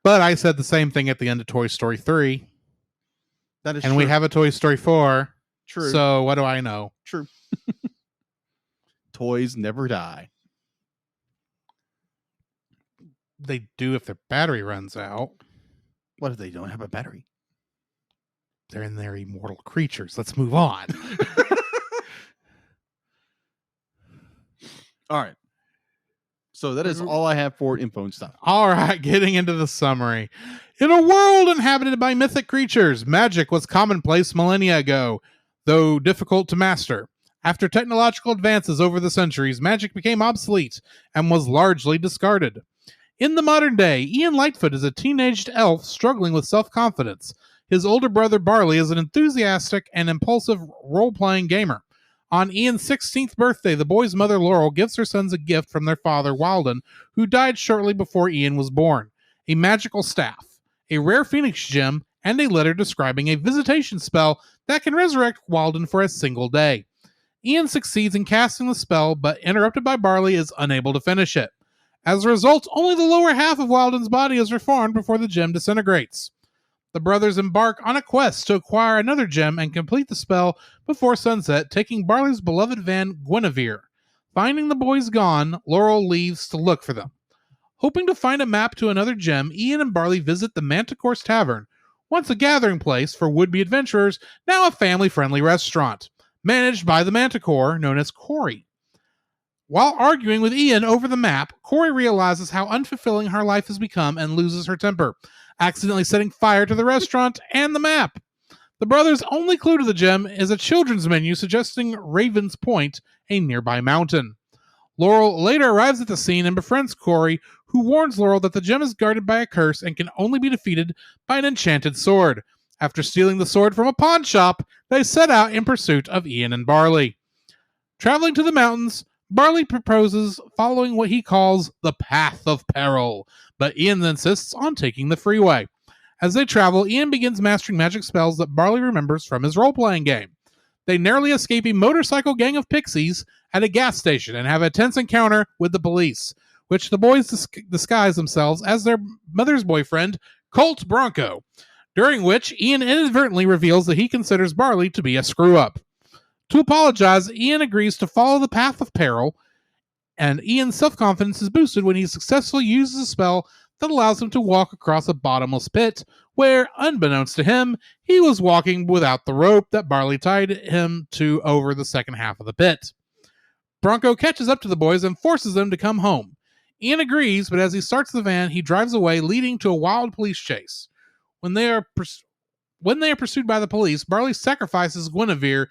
[SPEAKER 2] But I said the same thing at the end of Toy Story 3.
[SPEAKER 3] That is
[SPEAKER 2] and
[SPEAKER 3] true.
[SPEAKER 2] We have a Toy Story 4.
[SPEAKER 3] True.
[SPEAKER 2] So what do I know?
[SPEAKER 3] True. Toys never die.
[SPEAKER 2] They do if their battery runs out.
[SPEAKER 3] What if they don't have a battery?
[SPEAKER 2] They're in their immortal creatures. Let's move on.
[SPEAKER 3] All right. So that is all I have for info and stuff.
[SPEAKER 2] All right, getting into the summary. In a world inhabited by mythic creatures, magic was commonplace millennia ago, though difficult to master. After technological advances over the centuries, magic became obsolete and was largely discarded. In the modern day, Ian Lightfoot is a teenaged elf struggling with self-confidence. His older brother Barley is an enthusiastic and impulsive role-playing gamer. On Ian's 16th birthday, the boy's mother Laurel gives her sons a gift from their father Walden, who died shortly before Ian was born: a magical staff, a rare phoenix gem, and a letter describing a visitation spell that can resurrect Walden for a single day. Ian succeeds in casting the spell, but interrupted by Barley, is unable to finish it. As a result, only the lower half of Walden's body is reformed before the gem disintegrates. The brothers embark on a quest to acquire another gem and complete the spell before sunset, taking Barley's beloved van Guinevere. Finding the boys gone, Laurel leaves to look for them. Hoping to find a map to another gem, Ian and Barley visit the Manticore's Tavern, once a gathering place for would-be adventurers, now a family-friendly restaurant, managed by the Manticore, known as Corey. While arguing with Ian over the map, Corey realizes how unfulfilling her life has become and loses her temper, accidentally setting fire to the restaurant and the map. The brothers' only clue to the gem is a children's menu suggesting Raven's Point, a nearby mountain. Laurel later arrives at the scene and befriends Corey, who warns Laurel that the gem is guarded by a curse and can only be defeated by an enchanted sword. After stealing the sword from a pawn shop, they set out in pursuit of Ian and Barley. Traveling to the mountains, Barley proposes following what he calls the Path of Peril, but Ian insists on taking the freeway. As they travel, Ian begins mastering magic spells that Barley remembers from his role-playing game. They narrowly escape a motorcycle gang of pixies at a gas station and have a tense encounter with the police, which the boys disguise themselves as their mother's boyfriend, Colt Bronco, during which Ian inadvertently reveals that he considers Barley to be a screw-up. To apologize, Ian agrees to follow the Path of Peril, and Ian's self-confidence is boosted when he successfully uses a spell that allows him to walk across a bottomless pit, where, unbeknownst to him, he was walking without the rope that Barley tied him to over the second half of the pit. Bronco catches up to the boys and forces them to come home. Ian agrees, but as he starts the van, he drives away, leading to a wild police chase. When they are pursued by the police, Barley sacrifices Guinevere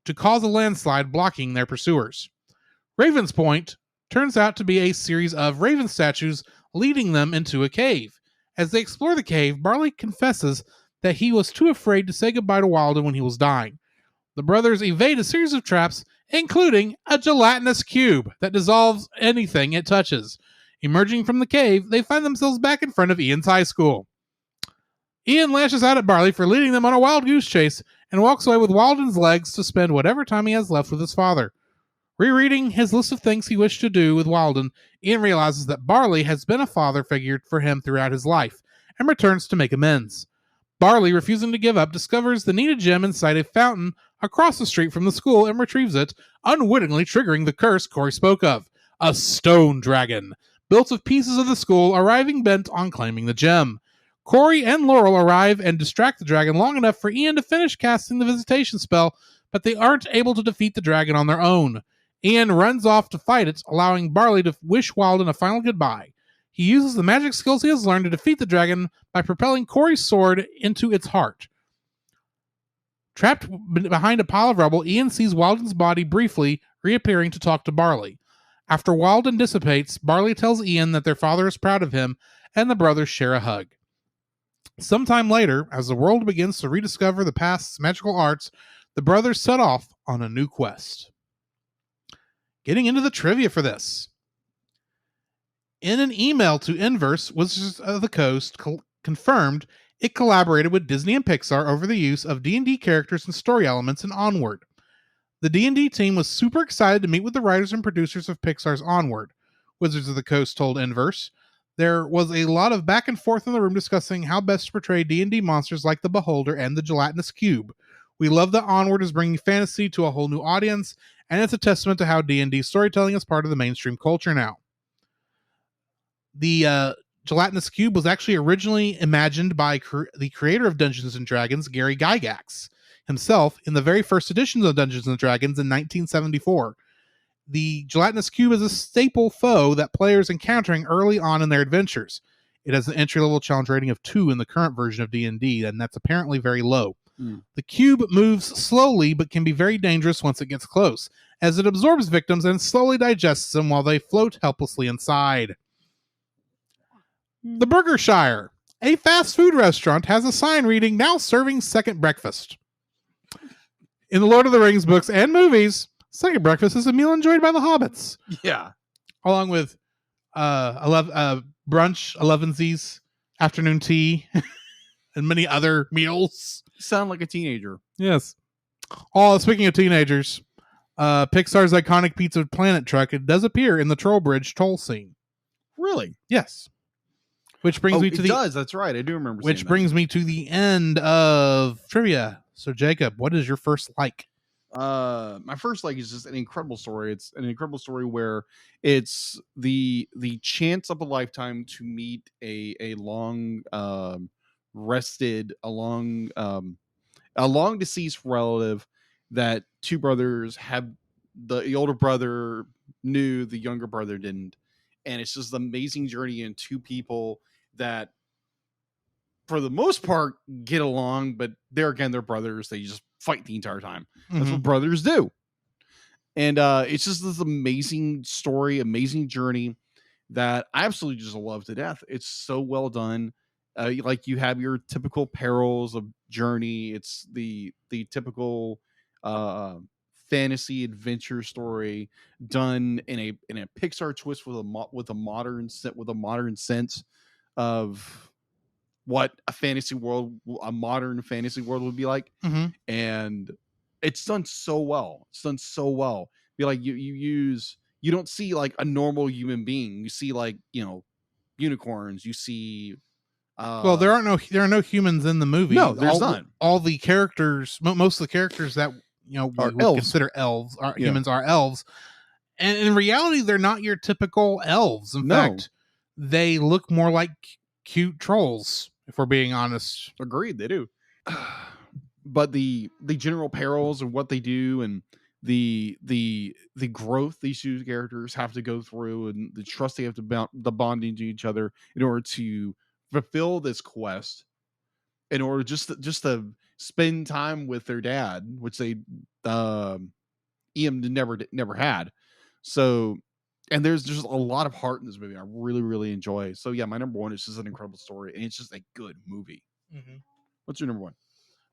[SPEAKER 2] to cause a landslide, blocking their pursuers. Raven's Point turns out to be a series of raven statues leading them into a cave. As they explore the cave, Barley confesses that he was too afraid to say goodbye to Walden when he was dying. The brothers evade a series of traps, including a gelatinous cube that dissolves anything it touches. Emerging from the cave, they find themselves back in front of Ian's high school. Ian lashes out at Barley for leading them on a wild goose chase and walks away with Walden's legs to spend whatever time he has left with his father. Rereading his list of things he wished to do with Walden, Ian realizes that Barley has been a father figure for him throughout his life and returns to make amends. Barley, refusing to give up, discovers the needed gem inside a fountain across the street from the school and retrieves it, unwittingly triggering the curse Corey spoke of, a stone dragon, built of pieces of the school, arriving bent on claiming the gem. Corey and Laurel arrive and distract the dragon long enough for Ian to finish casting the visitation spell, but they aren't able to defeat the dragon on their own. Ian runs off to fight it, allowing Barley to wish Walden a final goodbye. He uses the magic skills he has learned to defeat the dragon by propelling Corey's sword into its heart. Trapped behind a pile of rubble, Ian sees Walden's body briefly reappearing to talk to Barley. After Walden dissipates, Barley tells Ian that their father is proud of him, and the brothers share a hug. Sometime later, as the world begins to rediscover the past's magical arts, the brothers set off on a new quest. Getting into the trivia for this. In an email to Inverse, Wizards of the Coast confirmed it collaborated with Disney and Pixar over the use of D&D characters and story elements in Onward. The D&D team was super excited to meet with the writers and producers of Pixar's Onward, Wizards of the Coast told Inverse. There was a lot of back and forth in the room discussing how best to portray D&D monsters like the Beholder and the Gelatinous Cube. We love that Onward is bringing fantasy to a whole new audience, and it's a testament to how D&D storytelling is part of the mainstream culture now. The gelatinous cube was actually originally imagined by the creator of Dungeons and Dragons, Gary Gygax, himself in the very first editions of Dungeons and Dragons in 1974. The gelatinous cube is a staple foe that players encountering early on in their adventures. It has an entry-level challenge rating of 2 in the current version of D&D, and that's apparently very low. The cube moves slowly, but can be very dangerous once it gets close, as it absorbs victims and slowly digests them while they float helplessly inside. The Burgershire, a fast food restaurant, has a sign reading, "Now serving second breakfast." In the Lord of the Rings books and movies, second breakfast is a meal enjoyed by the hobbits.
[SPEAKER 3] Yeah.
[SPEAKER 2] Along with brunch, elevensies, afternoon tea, and many other meals.
[SPEAKER 3] You sound like a teenager.
[SPEAKER 2] Yes. Oh, speaking of teenagers, Pixar's iconic Pizza Planet truck, it does appear in the Trollbridge toll scene.
[SPEAKER 3] Really?
[SPEAKER 2] Yes. Which brings me to
[SPEAKER 3] that's right. I do remember
[SPEAKER 2] which brings me to the end of trivia. So Jacob, what is your first like?
[SPEAKER 3] My first like is just an incredible story. It's an incredible story where it's the chance of a lifetime to meet a long rested, a long deceased relative that two brothers have. The older brother knew, the younger brother didn't, and it's just an amazing journey in two people that for the most part get along, but they're brothers. They just fight the entire time. That's what brothers do. And it's just this amazing story, amazing journey that I absolutely just love to death. It's so well done. Like you have your typical perils of journey. It's the typical fantasy adventure story done in a Pixar twist with a modern sense of what a modern fantasy world would be like. And it's done so well. Be like you don't see like a normal human being. You see like, unicorns. You see
[SPEAKER 2] well, there are no humans in the movie.
[SPEAKER 3] No, there's none.
[SPEAKER 2] All the characters, most of the characters that we would consider elves, humans are elves. And in reality, they're not your typical elves. In fact, they look more like cute trolls, if we're being honest.
[SPEAKER 3] Agreed, they do. But the general perils of what they do and the growth these two characters have to go through and the trust they have to the bonding to each other in order to fulfill this quest, in order just to spend time with their dad, which they Ian never had. So, and there's just a lot of heart in this movie I really, really enjoy. So yeah, my number one is just an incredible story, and it's just a good movie. What's your number one?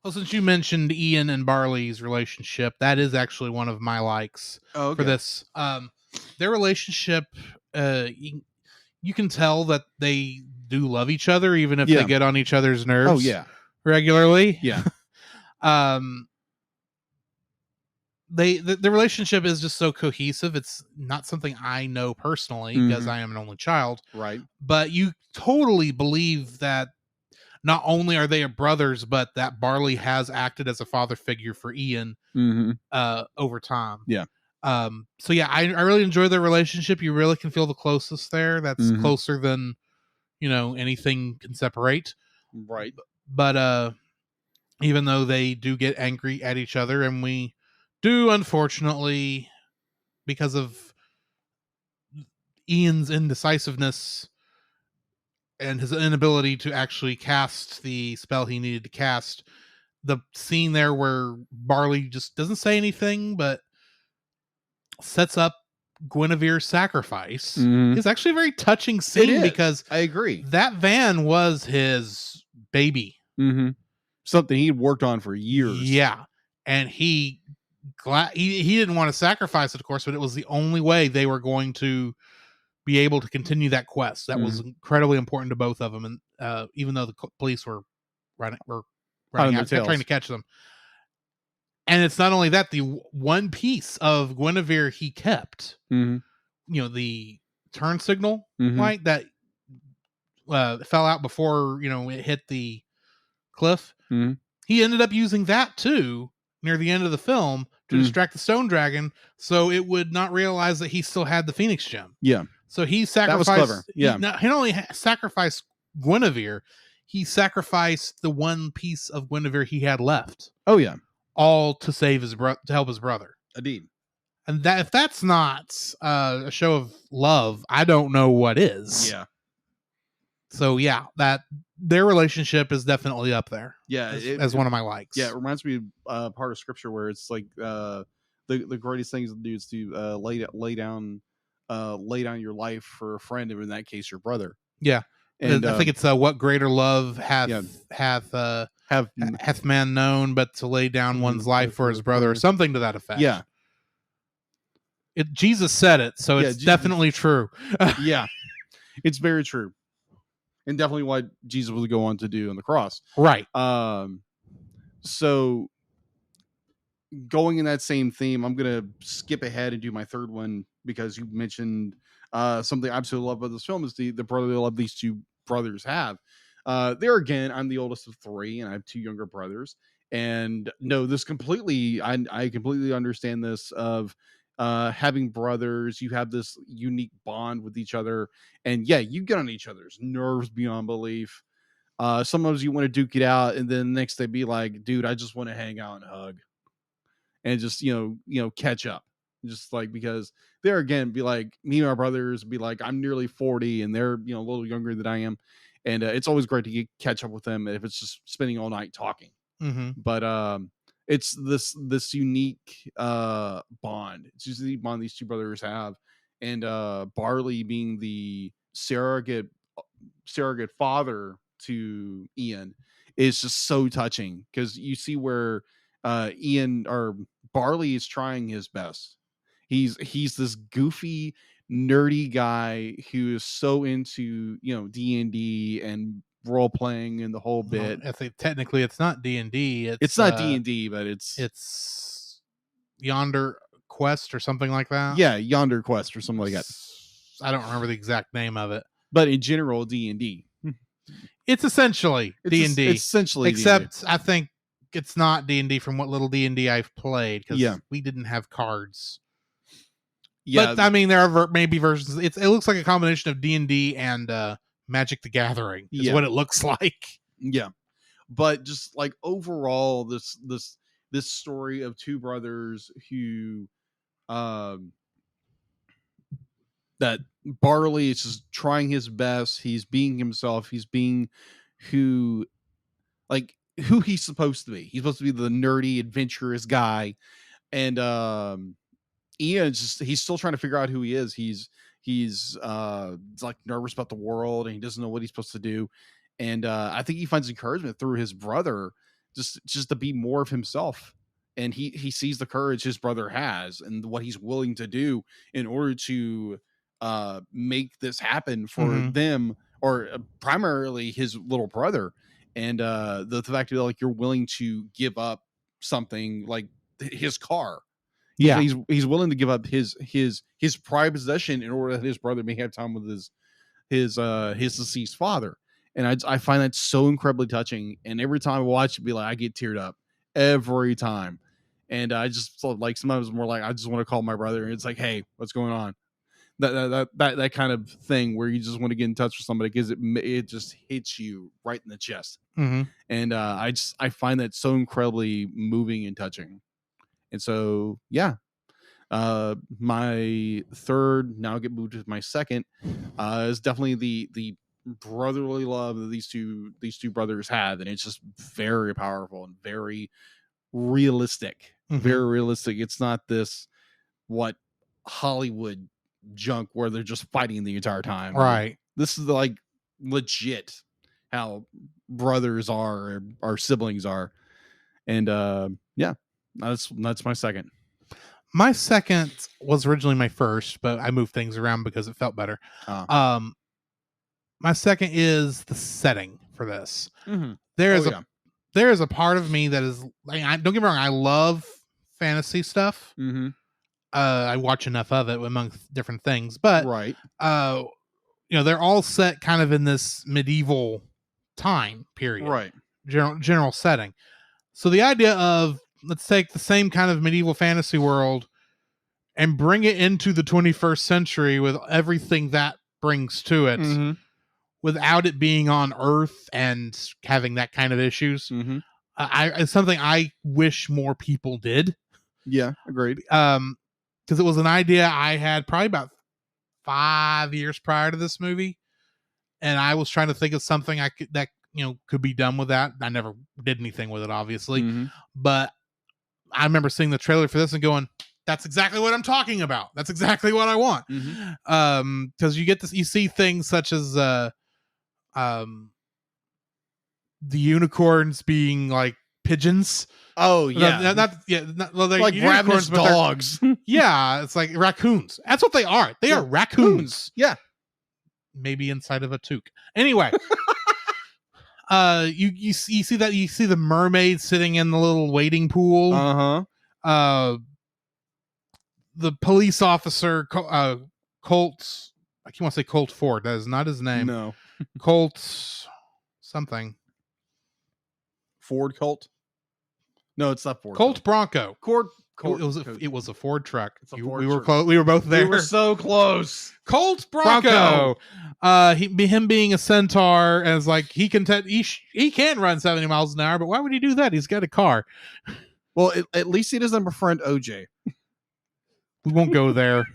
[SPEAKER 2] Well, since you mentioned Ian and Barley's relationship, that is actually one of my likes for this. Their relationship, you can tell that they do love each other, even if they get on each other's nerves. Regularly. The relationship is just so cohesive. It's not something I know personally because I am an only child,
[SPEAKER 3] right? But
[SPEAKER 2] you totally believe that not only are they brothers, but that Barley has acted as a father figure for Ian over time. So yeah, I really enjoy their relationship. You really can feel the closest there. That's closer than anything can separate,
[SPEAKER 3] right?
[SPEAKER 2] But even though they do get angry at each other, and we do, unfortunately, because of Ian's indecisiveness and his inability to actually cast the spell he needed to cast, the scene there where Barley just doesn't say anything but sets up Guinevere's sacrifice is actually a very touching scene, because
[SPEAKER 3] I agree,
[SPEAKER 2] that van was his baby.
[SPEAKER 3] Something he'd worked on for years.
[SPEAKER 2] Yeah. And he didn't want to sacrifice it, of course, but it was the only way they were going to be able to continue that quest. That was incredibly important to both of them. And even though the police were running out, trying to catch them. And it's not only that, the one piece of Guinevere he kept, the turn signal light that fell out before, it hit the cliff. He ended up using that too near the end of the film to distract the stone dragon, so it would not realize that he still had the Phoenix gem. So he sacrificed.
[SPEAKER 3] That was clever. Yeah.
[SPEAKER 2] He not only sacrificed Guinevere, he sacrificed the one piece of Guinevere he had left.
[SPEAKER 3] Oh yeah.
[SPEAKER 2] All to save to help his brother.
[SPEAKER 3] Indeed.
[SPEAKER 2] And that if that's not a show of love, I don't know what is.
[SPEAKER 3] Yeah.
[SPEAKER 2] So yeah, that their relationship is definitely up there.
[SPEAKER 3] Yeah,
[SPEAKER 2] as one of my likes.
[SPEAKER 3] Yeah, it reminds me of part of scripture where it's like the greatest things to do is to lay down your life for a friend, and in that case, your brother.
[SPEAKER 2] Yeah, and I think it's what greater love hath man known, but to lay down one's life for his brother, or something to that effect.
[SPEAKER 3] Yeah,
[SPEAKER 2] Jesus said it, so it's definitely true.
[SPEAKER 3] Yeah, it's very true. And definitely what Jesus would go on to do on the cross.
[SPEAKER 2] Right.
[SPEAKER 3] So going in that same theme, I'm going to skip ahead and do my third one because you mentioned something I absolutely love about this film is the brotherly love these two brothers have. There again, I'm the oldest of three and I have two younger brothers. And no, this completely, I completely understand this of having brothers, you have this unique bond with each other, and yeah, you get on each other's nerves beyond belief. Sometimes you want to duke it out, and then next they be like, dude, I just want to hang out and hug and just catch up, just like, because there again, be like, me and my brothers be like, I'm nearly 40 and they're a little younger than I am, and it's always great to catch up with them if it's just spending all night talking. But it's this unique bond. It's just the bond these two brothers have, and Barley being the surrogate father to Ian is just so touching, because you see where Ian or Barley is trying his best. He's this goofy, nerdy guy who is so into D&D and role playing and the whole bit.
[SPEAKER 2] I think technically it's not D&D.
[SPEAKER 3] It's not D&D, but it's
[SPEAKER 2] Yonder Quest or something like that.
[SPEAKER 3] Yeah, Yonder Quest or something like that.
[SPEAKER 2] I don't remember the exact name of it,
[SPEAKER 3] but in general, D&D.
[SPEAKER 2] It's essentially D&D.
[SPEAKER 3] It's essentially
[SPEAKER 2] except
[SPEAKER 3] D&D.
[SPEAKER 2] I think it's not D&D from what little D&D I've played, because we didn't have cards. Yeah, but I mean, there are maybe versions. It looks like a combination of D&D and Magic the Gathering is what it looks like.
[SPEAKER 3] Yeah, but just like overall, this story of two brothers who, that Barley is just trying his best. He's being himself. He's being who he's supposed to be. He's supposed to be the nerdy, adventurous guy, and Ian's he's still trying to figure out who he is. He's like nervous about the world, and he doesn't know what he's supposed to do. And I think he finds encouragement through his brother, just to be more of himself. And he sees the courage his brother has and what he's willing to do in order to make this happen for them, or primarily his little brother. And the fact that you're willing to give up something like his car. He's willing to give up his prized possession in order that his brother may have time with his deceased father. And I find that so incredibly touching. And every time I watch it, I get teared up every time. And I just sometimes more like I just want to call my brother, and it's like, hey, what's going on? That kind of thing where you just want to get in touch with somebody because it just hits you right in the chest. And I find that so incredibly moving and touching. And so my third, now I'll get moved to my second, is definitely the brotherly love that these two brothers have, and it's just very powerful and very realistic. Very realistic. It's not this Hollywood junk where they're just fighting the entire time.
[SPEAKER 2] Right.
[SPEAKER 3] This is legit how brothers are, or siblings are. And that's my second.
[SPEAKER 2] My second was originally my first, but I moved things around because it felt better. My second is the setting for this. There is a part of me that is don't get me wrong, I love fantasy stuff. I watch enough of it among different things, but
[SPEAKER 3] right.
[SPEAKER 2] They're all set kind of in this medieval time period,
[SPEAKER 3] right?
[SPEAKER 2] General setting. So the idea of, let's take the same kind of medieval fantasy world and bring it into the 21st century with everything that brings to it, without it being on Earth and having that kind of issues. It's something I wish more people did.
[SPEAKER 3] Yeah, agreed.
[SPEAKER 2] Because it was an idea I had probably about 5 years prior to this movie, and I was trying to think of something that could be done with that. I never did anything with it, obviously, but I remember seeing the trailer for this and going, "That's exactly what I'm talking about. That's exactly what I want." Because you see things such as the unicorns being like pigeons.
[SPEAKER 3] Oh yeah,
[SPEAKER 2] like
[SPEAKER 3] ravenous dogs.
[SPEAKER 2] Yeah, it's like raccoons. That's what they are. They are raccoons.
[SPEAKER 3] Yeah,
[SPEAKER 2] maybe inside of a toque. Anyway, you see the mermaid sitting in the little wading pool. The police officer Colt. I can't want to say Colt Ford. That is not his name.
[SPEAKER 3] No,
[SPEAKER 2] Colt something.
[SPEAKER 3] Ford Colt. No, it's not Ford.
[SPEAKER 2] Colt Bronco. It was a Ford truck. We were close. We were both there.
[SPEAKER 3] We were so close.
[SPEAKER 2] Colt Bronco. Him being a centaur, as like he can run 70 miles an hour, but why would he do that? He's got a car.
[SPEAKER 3] Well, at least he doesn't befriend OJ.
[SPEAKER 2] We won't go there.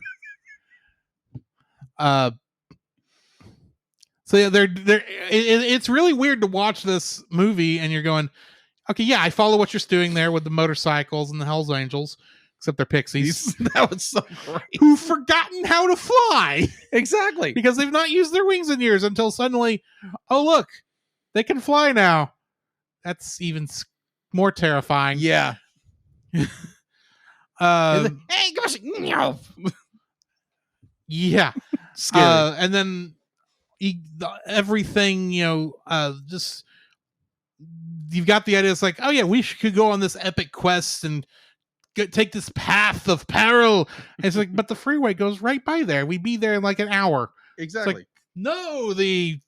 [SPEAKER 2] So yeah, it's really weird to watch this movie and you're going, okay, yeah, I follow what you're doing there with the motorcycles and the Hells Angels, except they're pixies.
[SPEAKER 3] That was so great.
[SPEAKER 2] Who've forgotten how to fly.
[SPEAKER 3] Exactly.
[SPEAKER 2] Because they've not used their wings in years until suddenly, oh, look, they can fly now. That's even more terrifying.
[SPEAKER 3] Yeah.
[SPEAKER 2] Hey,
[SPEAKER 3] gosh.
[SPEAKER 2] Yeah.
[SPEAKER 3] Scary.
[SPEAKER 2] And then everything, just you've got the idea. It's like, oh yeah, we could go on this epic quest and take this path of peril. And it's like, but the freeway goes right by there. We'd be there in like an hour.
[SPEAKER 3] Exactly.
[SPEAKER 2] Like, no, the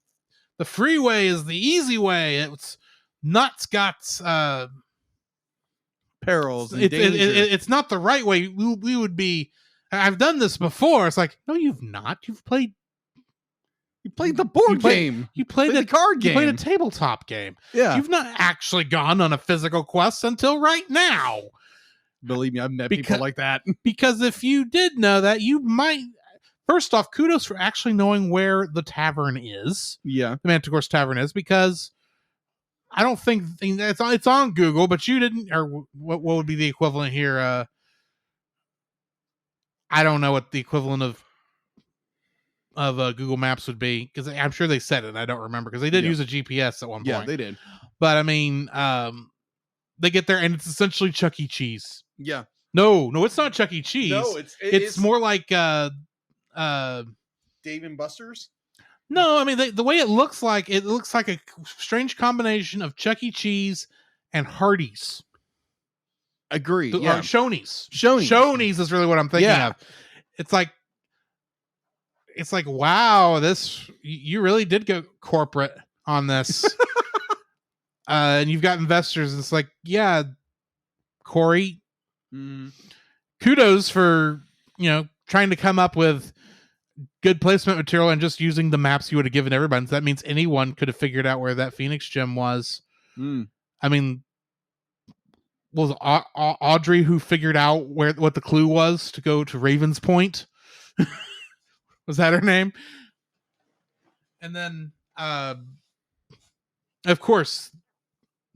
[SPEAKER 2] freeway is the easy way. It's not got
[SPEAKER 3] perils. And
[SPEAKER 2] it's not the right way. We would be. I've done this before. It's like, no, you've not. You played
[SPEAKER 3] the board game.
[SPEAKER 2] You played
[SPEAKER 3] the card game.
[SPEAKER 2] You played a tabletop game.
[SPEAKER 3] Yeah.
[SPEAKER 2] You've not actually gone on a physical quest until right now.
[SPEAKER 3] Believe me, I've met people like that.
[SPEAKER 2] Because if you did know that, you might. First off, kudos for actually knowing where the tavern is.
[SPEAKER 3] Yeah.
[SPEAKER 2] The Manticore's Tavern is, because I don't think it's on Google, but you didn't. Or what would be the equivalent here? I don't know what the equivalent of Google Maps would be, because I'm sure they said it and I don't remember, because they did use a GPS at one point.
[SPEAKER 3] Yeah, they did.
[SPEAKER 2] But I mean, they get there and it's essentially Chuck E. Cheese.
[SPEAKER 3] Yeah.
[SPEAKER 2] No, it's not Chuck E. Cheese.
[SPEAKER 3] No,
[SPEAKER 2] it's more like Dave
[SPEAKER 3] and Buster's.
[SPEAKER 2] No, I mean the way it looks like a strange combination of Chuck E. Cheese and Hardee's.
[SPEAKER 3] Agree. Yeah.
[SPEAKER 2] Shoney's.
[SPEAKER 3] Shoney's
[SPEAKER 2] is really what I'm thinking of. It's like, wow, you really did go corporate on this. And you've got investors. It's like, yeah, Corey, kudos for, trying to come up with good placement material and just using the maps you would have given everybody. So that means anyone could have figured out where that Phoenix gem was. I mean, was Audrey who figured out what the clue was to go to Raven's Point? Was that her name? And then, of course,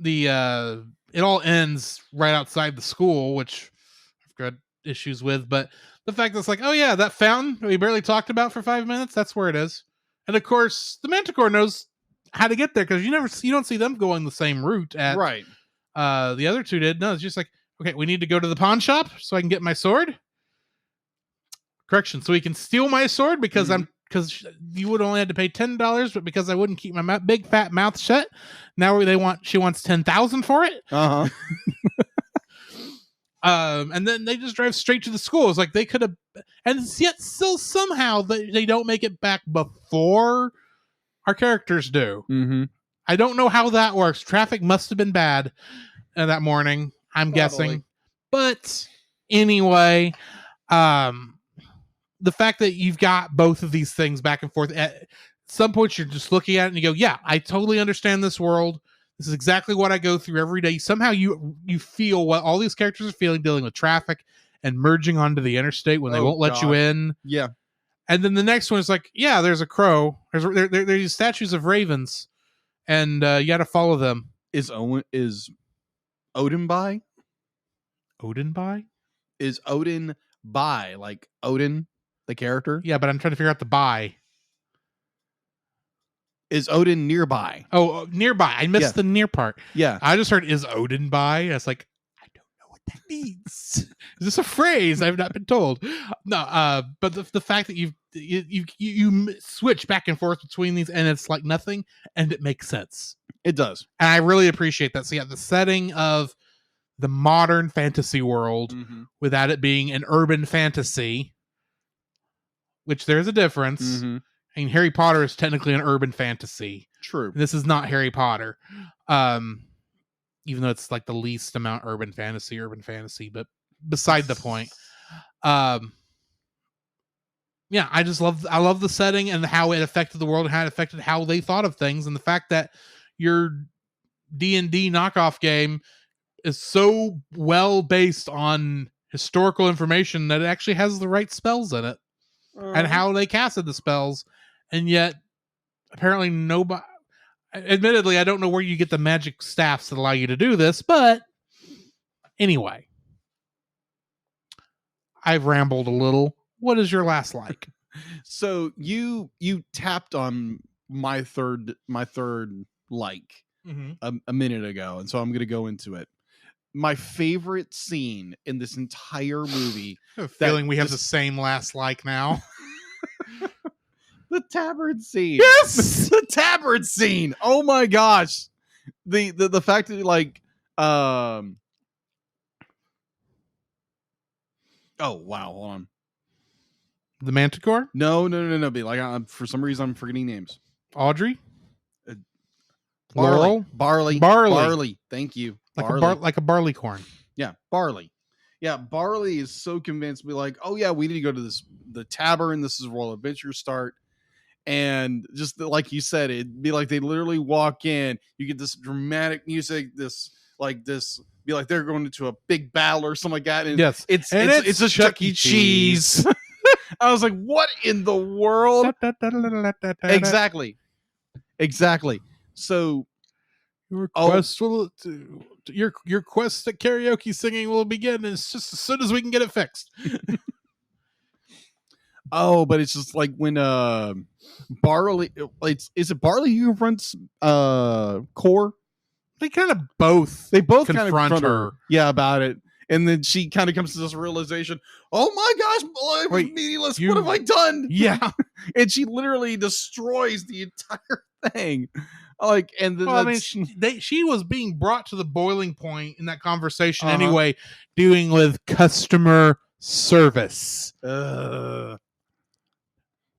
[SPEAKER 2] it all ends right outside the school, which I've got issues with. But the fact that it's like, oh yeah, that fountain we barely talked about for 5 minutes, that's where it is. And of course, the Manticore knows how to get there, because you don't see them going the same route at
[SPEAKER 3] right.
[SPEAKER 2] The other two did. No, it's just like, okay, we need to go to the pawn shop so I can get my sword. Correction, so he can steal my sword because because you would only had to pay $10, but because I wouldn't keep my big fat mouth shut, now she wants $10,000 for it. And then they just drive straight to the school. It's like they could have, and yet still somehow they don't make it back before our characters do. I don't know how that works. Traffic must have been bad that morning, I'm guessing. But anyway, The fact that you've got both of these things back and forth, at some point you're just looking at it and you go, yeah, I totally understand this world. This is exactly what I go through every day. Somehow you feel what all these characters are feeling, dealing with traffic and merging onto the interstate when they won't let you in.
[SPEAKER 3] Yeah.
[SPEAKER 2] And then the next one is like, yeah, there's a crow. There's these statues of ravens, and you got to follow them.
[SPEAKER 3] Is Odin by?
[SPEAKER 2] Odin by?
[SPEAKER 3] Is Odin by like Odin, the character?
[SPEAKER 2] Yeah, but I'm trying to figure out the by.
[SPEAKER 3] Is Odin nearby?
[SPEAKER 2] Oh, nearby. I missed the near part.
[SPEAKER 3] Yeah.
[SPEAKER 2] I just heard is Odin by. I was like, I don't know what that means. Is this a phrase? I've not been told. No, but the fact that you switch back and forth between these and it's like nothing and it makes sense.
[SPEAKER 3] It does.
[SPEAKER 2] And I really appreciate that. So yeah, the setting of the modern fantasy world without it being an urban fantasy, which there's a difference. I mean, Harry Potter is technically an urban fantasy.
[SPEAKER 3] True.
[SPEAKER 2] This is not Harry Potter. Even though it's like the least amount urban fantasy, but beside the point. Yeah, I love the setting and how it affected the world and how it affected how they thought of things, and the fact that your D&D knockoff game is so well based on historical information that it actually has the right spells in it and how they casted the spells. And yet, apparently nobody... Admittedly, I don't know where you get the magic staffs that allow you to do this, but anyway. I've rambled a little. What is your last like?
[SPEAKER 3] So you tapped on my third like a minute ago, and so I'm going to go into it. My favorite scene in this entire movie.
[SPEAKER 2] I have a feeling we have the same last like now.
[SPEAKER 3] The tabard scene.
[SPEAKER 2] Yes,
[SPEAKER 3] the tabard scene. Oh my gosh, the fact that like oh wow, hold on.
[SPEAKER 2] The Manticore?
[SPEAKER 3] No. Be like, for some reason I'm forgetting names.
[SPEAKER 2] Audrey,
[SPEAKER 3] Laurel,
[SPEAKER 2] Barley.
[SPEAKER 3] Thank you.
[SPEAKER 2] Like a barley corn.
[SPEAKER 3] Yeah, Barley. Yeah, Barley is so convinced. Be like, oh yeah, we need to go to the tavern. This is where all adventures start. And just like you said, it'd be like they literally walk in. You get this dramatic music. Be like they're going into a big battle or something like that. And
[SPEAKER 2] yes,
[SPEAKER 3] it's a Chuck E. Cheese. I was like, what in the world? Exactly. So
[SPEAKER 2] your quest your quest at karaoke singing will begin. It's just as soon as we can get it fixed.
[SPEAKER 3] But it's just like when Barley. Is it Barley who confronts Core?
[SPEAKER 2] They kind of both.
[SPEAKER 3] They both
[SPEAKER 2] confront her.
[SPEAKER 3] Yeah, about it. And then she kind of comes to this realization, oh my gosh, I was meaningless. What have I done?
[SPEAKER 2] Yeah.
[SPEAKER 3] And she literally destroys the entire thing. Like, and then
[SPEAKER 2] I mean, she was being brought to the boiling point in that conversation anyway, dealing with customer service.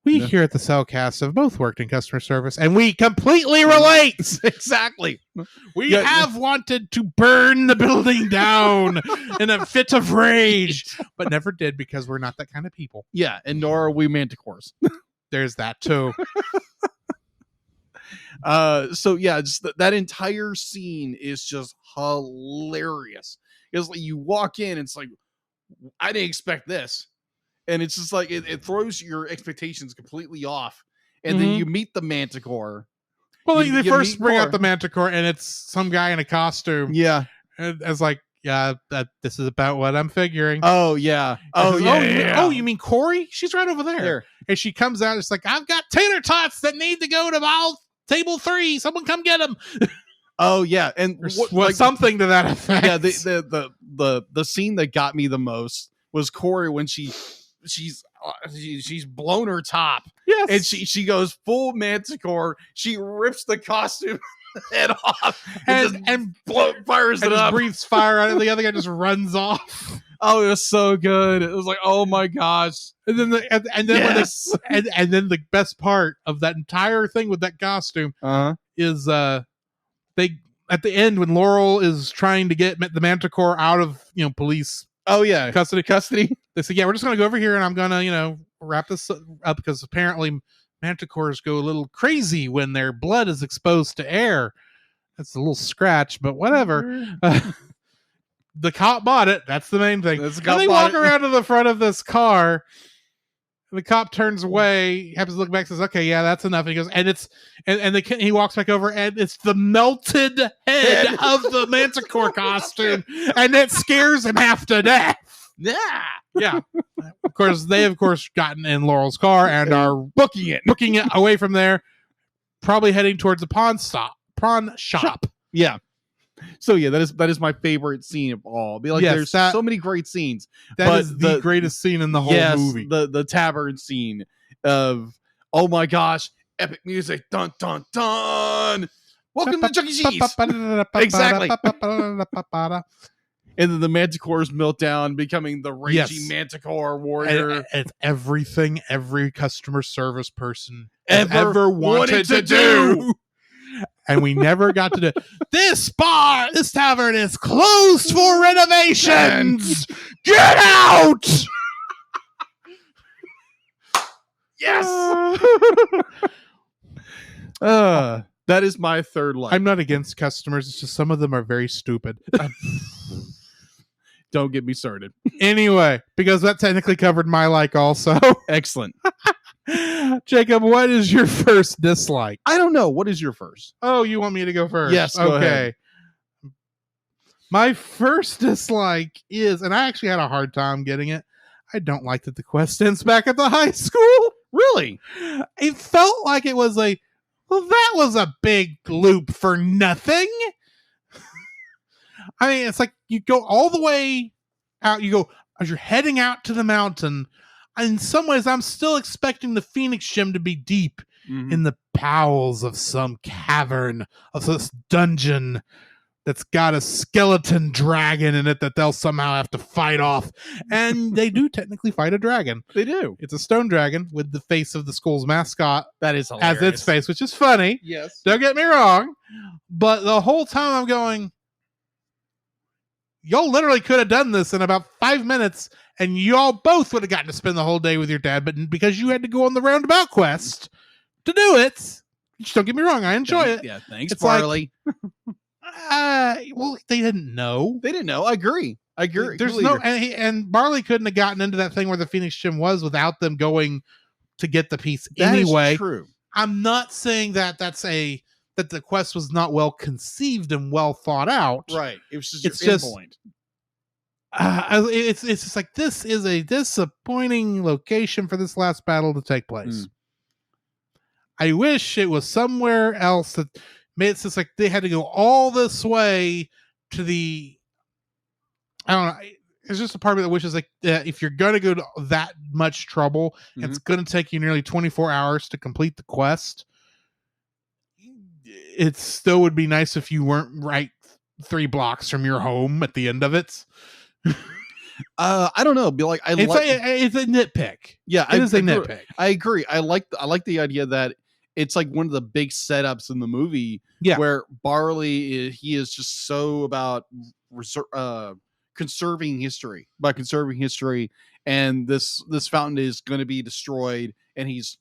[SPEAKER 2] We here at the Cellcast have both worked in customer service, and we completely relate.
[SPEAKER 3] Exactly.
[SPEAKER 2] We have wanted to burn the building down in a fit of rage, but never did because we're not that kind of people.
[SPEAKER 3] Yeah, and nor are we manticores.
[SPEAKER 2] There's that too.
[SPEAKER 3] So yeah, just that entire scene is just hilarious. It's like you walk in, it's like, I didn't expect this. And it's just like it throws your expectations completely off. And then you meet the Manticore.
[SPEAKER 2] Well, they first bring out the Manticore, and it's some guy in a costume.
[SPEAKER 3] Yeah.
[SPEAKER 2] And it's like, yeah, this is about what I'm figuring.
[SPEAKER 3] Oh, yeah. Oh, yeah.
[SPEAKER 2] Oh, you mean Corey? She's right over there. And she comes out, it's like, I've got tater tots that need to go to table 3. Someone come get them.
[SPEAKER 3] Oh, yeah. And
[SPEAKER 2] something to that effect.
[SPEAKER 3] Yeah, the scene that got me the most was Corey when she's blown her top.
[SPEAKER 2] Yes.
[SPEAKER 3] And she goes full Manticore. She rips the costume head off and fires it up.
[SPEAKER 2] Breathes fire out, and the other guy just runs off.
[SPEAKER 3] Oh, it was so good. It was like, oh my gosh.
[SPEAKER 2] And then then the best part of that entire thing with that costume is they at the end when Laurel is trying to get the Manticore out of police.
[SPEAKER 3] Oh yeah,
[SPEAKER 2] custody. they said, yeah, we're just going to go over here and I'm going to, wrap this up because apparently manticores go a little crazy when their blood is exposed to air. That's a little scratch, but whatever. The cop bought it. That's the main thing. And they walk around to the front of this car. The cop turns away, happens to look back, says, okay, yeah, that's enough. And he goes, and it's, and he walks back over, and it's the melted head of the manticore costume, and it scares him half to death. Yeah. Of course, they gotten in Laurel's car and are booking it away from there, probably heading towards the pawn shop.
[SPEAKER 3] Yeah. So yeah, that is my favorite scene of all. There's so many great scenes.
[SPEAKER 2] That is the greatest scene in the whole movie.
[SPEAKER 3] The tavern scene of, oh my gosh, epic music, dun dun dun. Welcome to Chuck E. Cheese. Exactly. And then the manticores melt down, becoming the raging manticore warrior.
[SPEAKER 2] And it's everything every customer service person ever wanted to do. And we never got to do this tavern is closed for renovations. Get out!
[SPEAKER 3] Yes. That is my third like.
[SPEAKER 2] I'm not against customers. It's just some of them are very stupid.
[SPEAKER 3] Don't get me started.
[SPEAKER 2] Anyway, because that technically covered my like also.
[SPEAKER 3] Excellent.
[SPEAKER 2] Jacob, what is your first dislike?
[SPEAKER 3] I don't know. What is your first?
[SPEAKER 2] Oh, you want me to go first?
[SPEAKER 3] Yes. Go ahead.
[SPEAKER 2] My first dislike is, and I actually had a hard time getting it, I don't like that the quest ends back at the high school.
[SPEAKER 3] Really?
[SPEAKER 2] It felt like it was that was a big loop for nothing. I mean, it's like you go all the way out, you go, as you're heading out to the mountain, in some ways, I'm still expecting the Phoenix Gem to be deep in the bowels of some cavern, of this dungeon that's got a skeleton dragon in it that they'll somehow have to fight off. And they do technically fight a dragon.
[SPEAKER 3] They do.
[SPEAKER 2] It's a stone dragon with the face of the school's mascot.
[SPEAKER 3] That is hilarious.
[SPEAKER 2] As its face, which is funny.
[SPEAKER 3] Yes.
[SPEAKER 2] Don't get me wrong. But the whole time I'm going, y'all literally could have done this in about 5 minutes, and y'all both would have gotten to spend the whole day with your dad, but because you had to go on the roundabout quest to do it, just don't get me wrong, I enjoy it.
[SPEAKER 3] Yeah, thanks,
[SPEAKER 2] it's
[SPEAKER 3] Barley.
[SPEAKER 2] Well, they didn't know.
[SPEAKER 3] I agree.
[SPEAKER 2] There's no, and Barley couldn't have gotten into that thing where the Phoenix Gem was without them going to get the piece anyway.
[SPEAKER 3] That is true.
[SPEAKER 2] I'm not saying that that the quest was not well conceived and well thought out.
[SPEAKER 3] Right. It was just your endpoint.
[SPEAKER 2] It's just like, this is a disappointing location for this last battle to take place. I wish it was somewhere else that made it just like they had to go all this way to the, I don't know. It's just a part of me that wishes like if you're going to go to that much trouble, it's going to take you nearly 24 hours to complete the quest. It still would be nice if you weren't right 3 blocks from your home at the end of it.
[SPEAKER 3] I don't know. Be like,
[SPEAKER 2] it's a nitpick.
[SPEAKER 3] Yeah,
[SPEAKER 2] it is a nitpick.
[SPEAKER 3] I agree. I like the idea that it's like one of the big setups in the movie.
[SPEAKER 2] Yeah,
[SPEAKER 3] where Barley he is just so about conserving history, and this fountain is going to be destroyed, and he's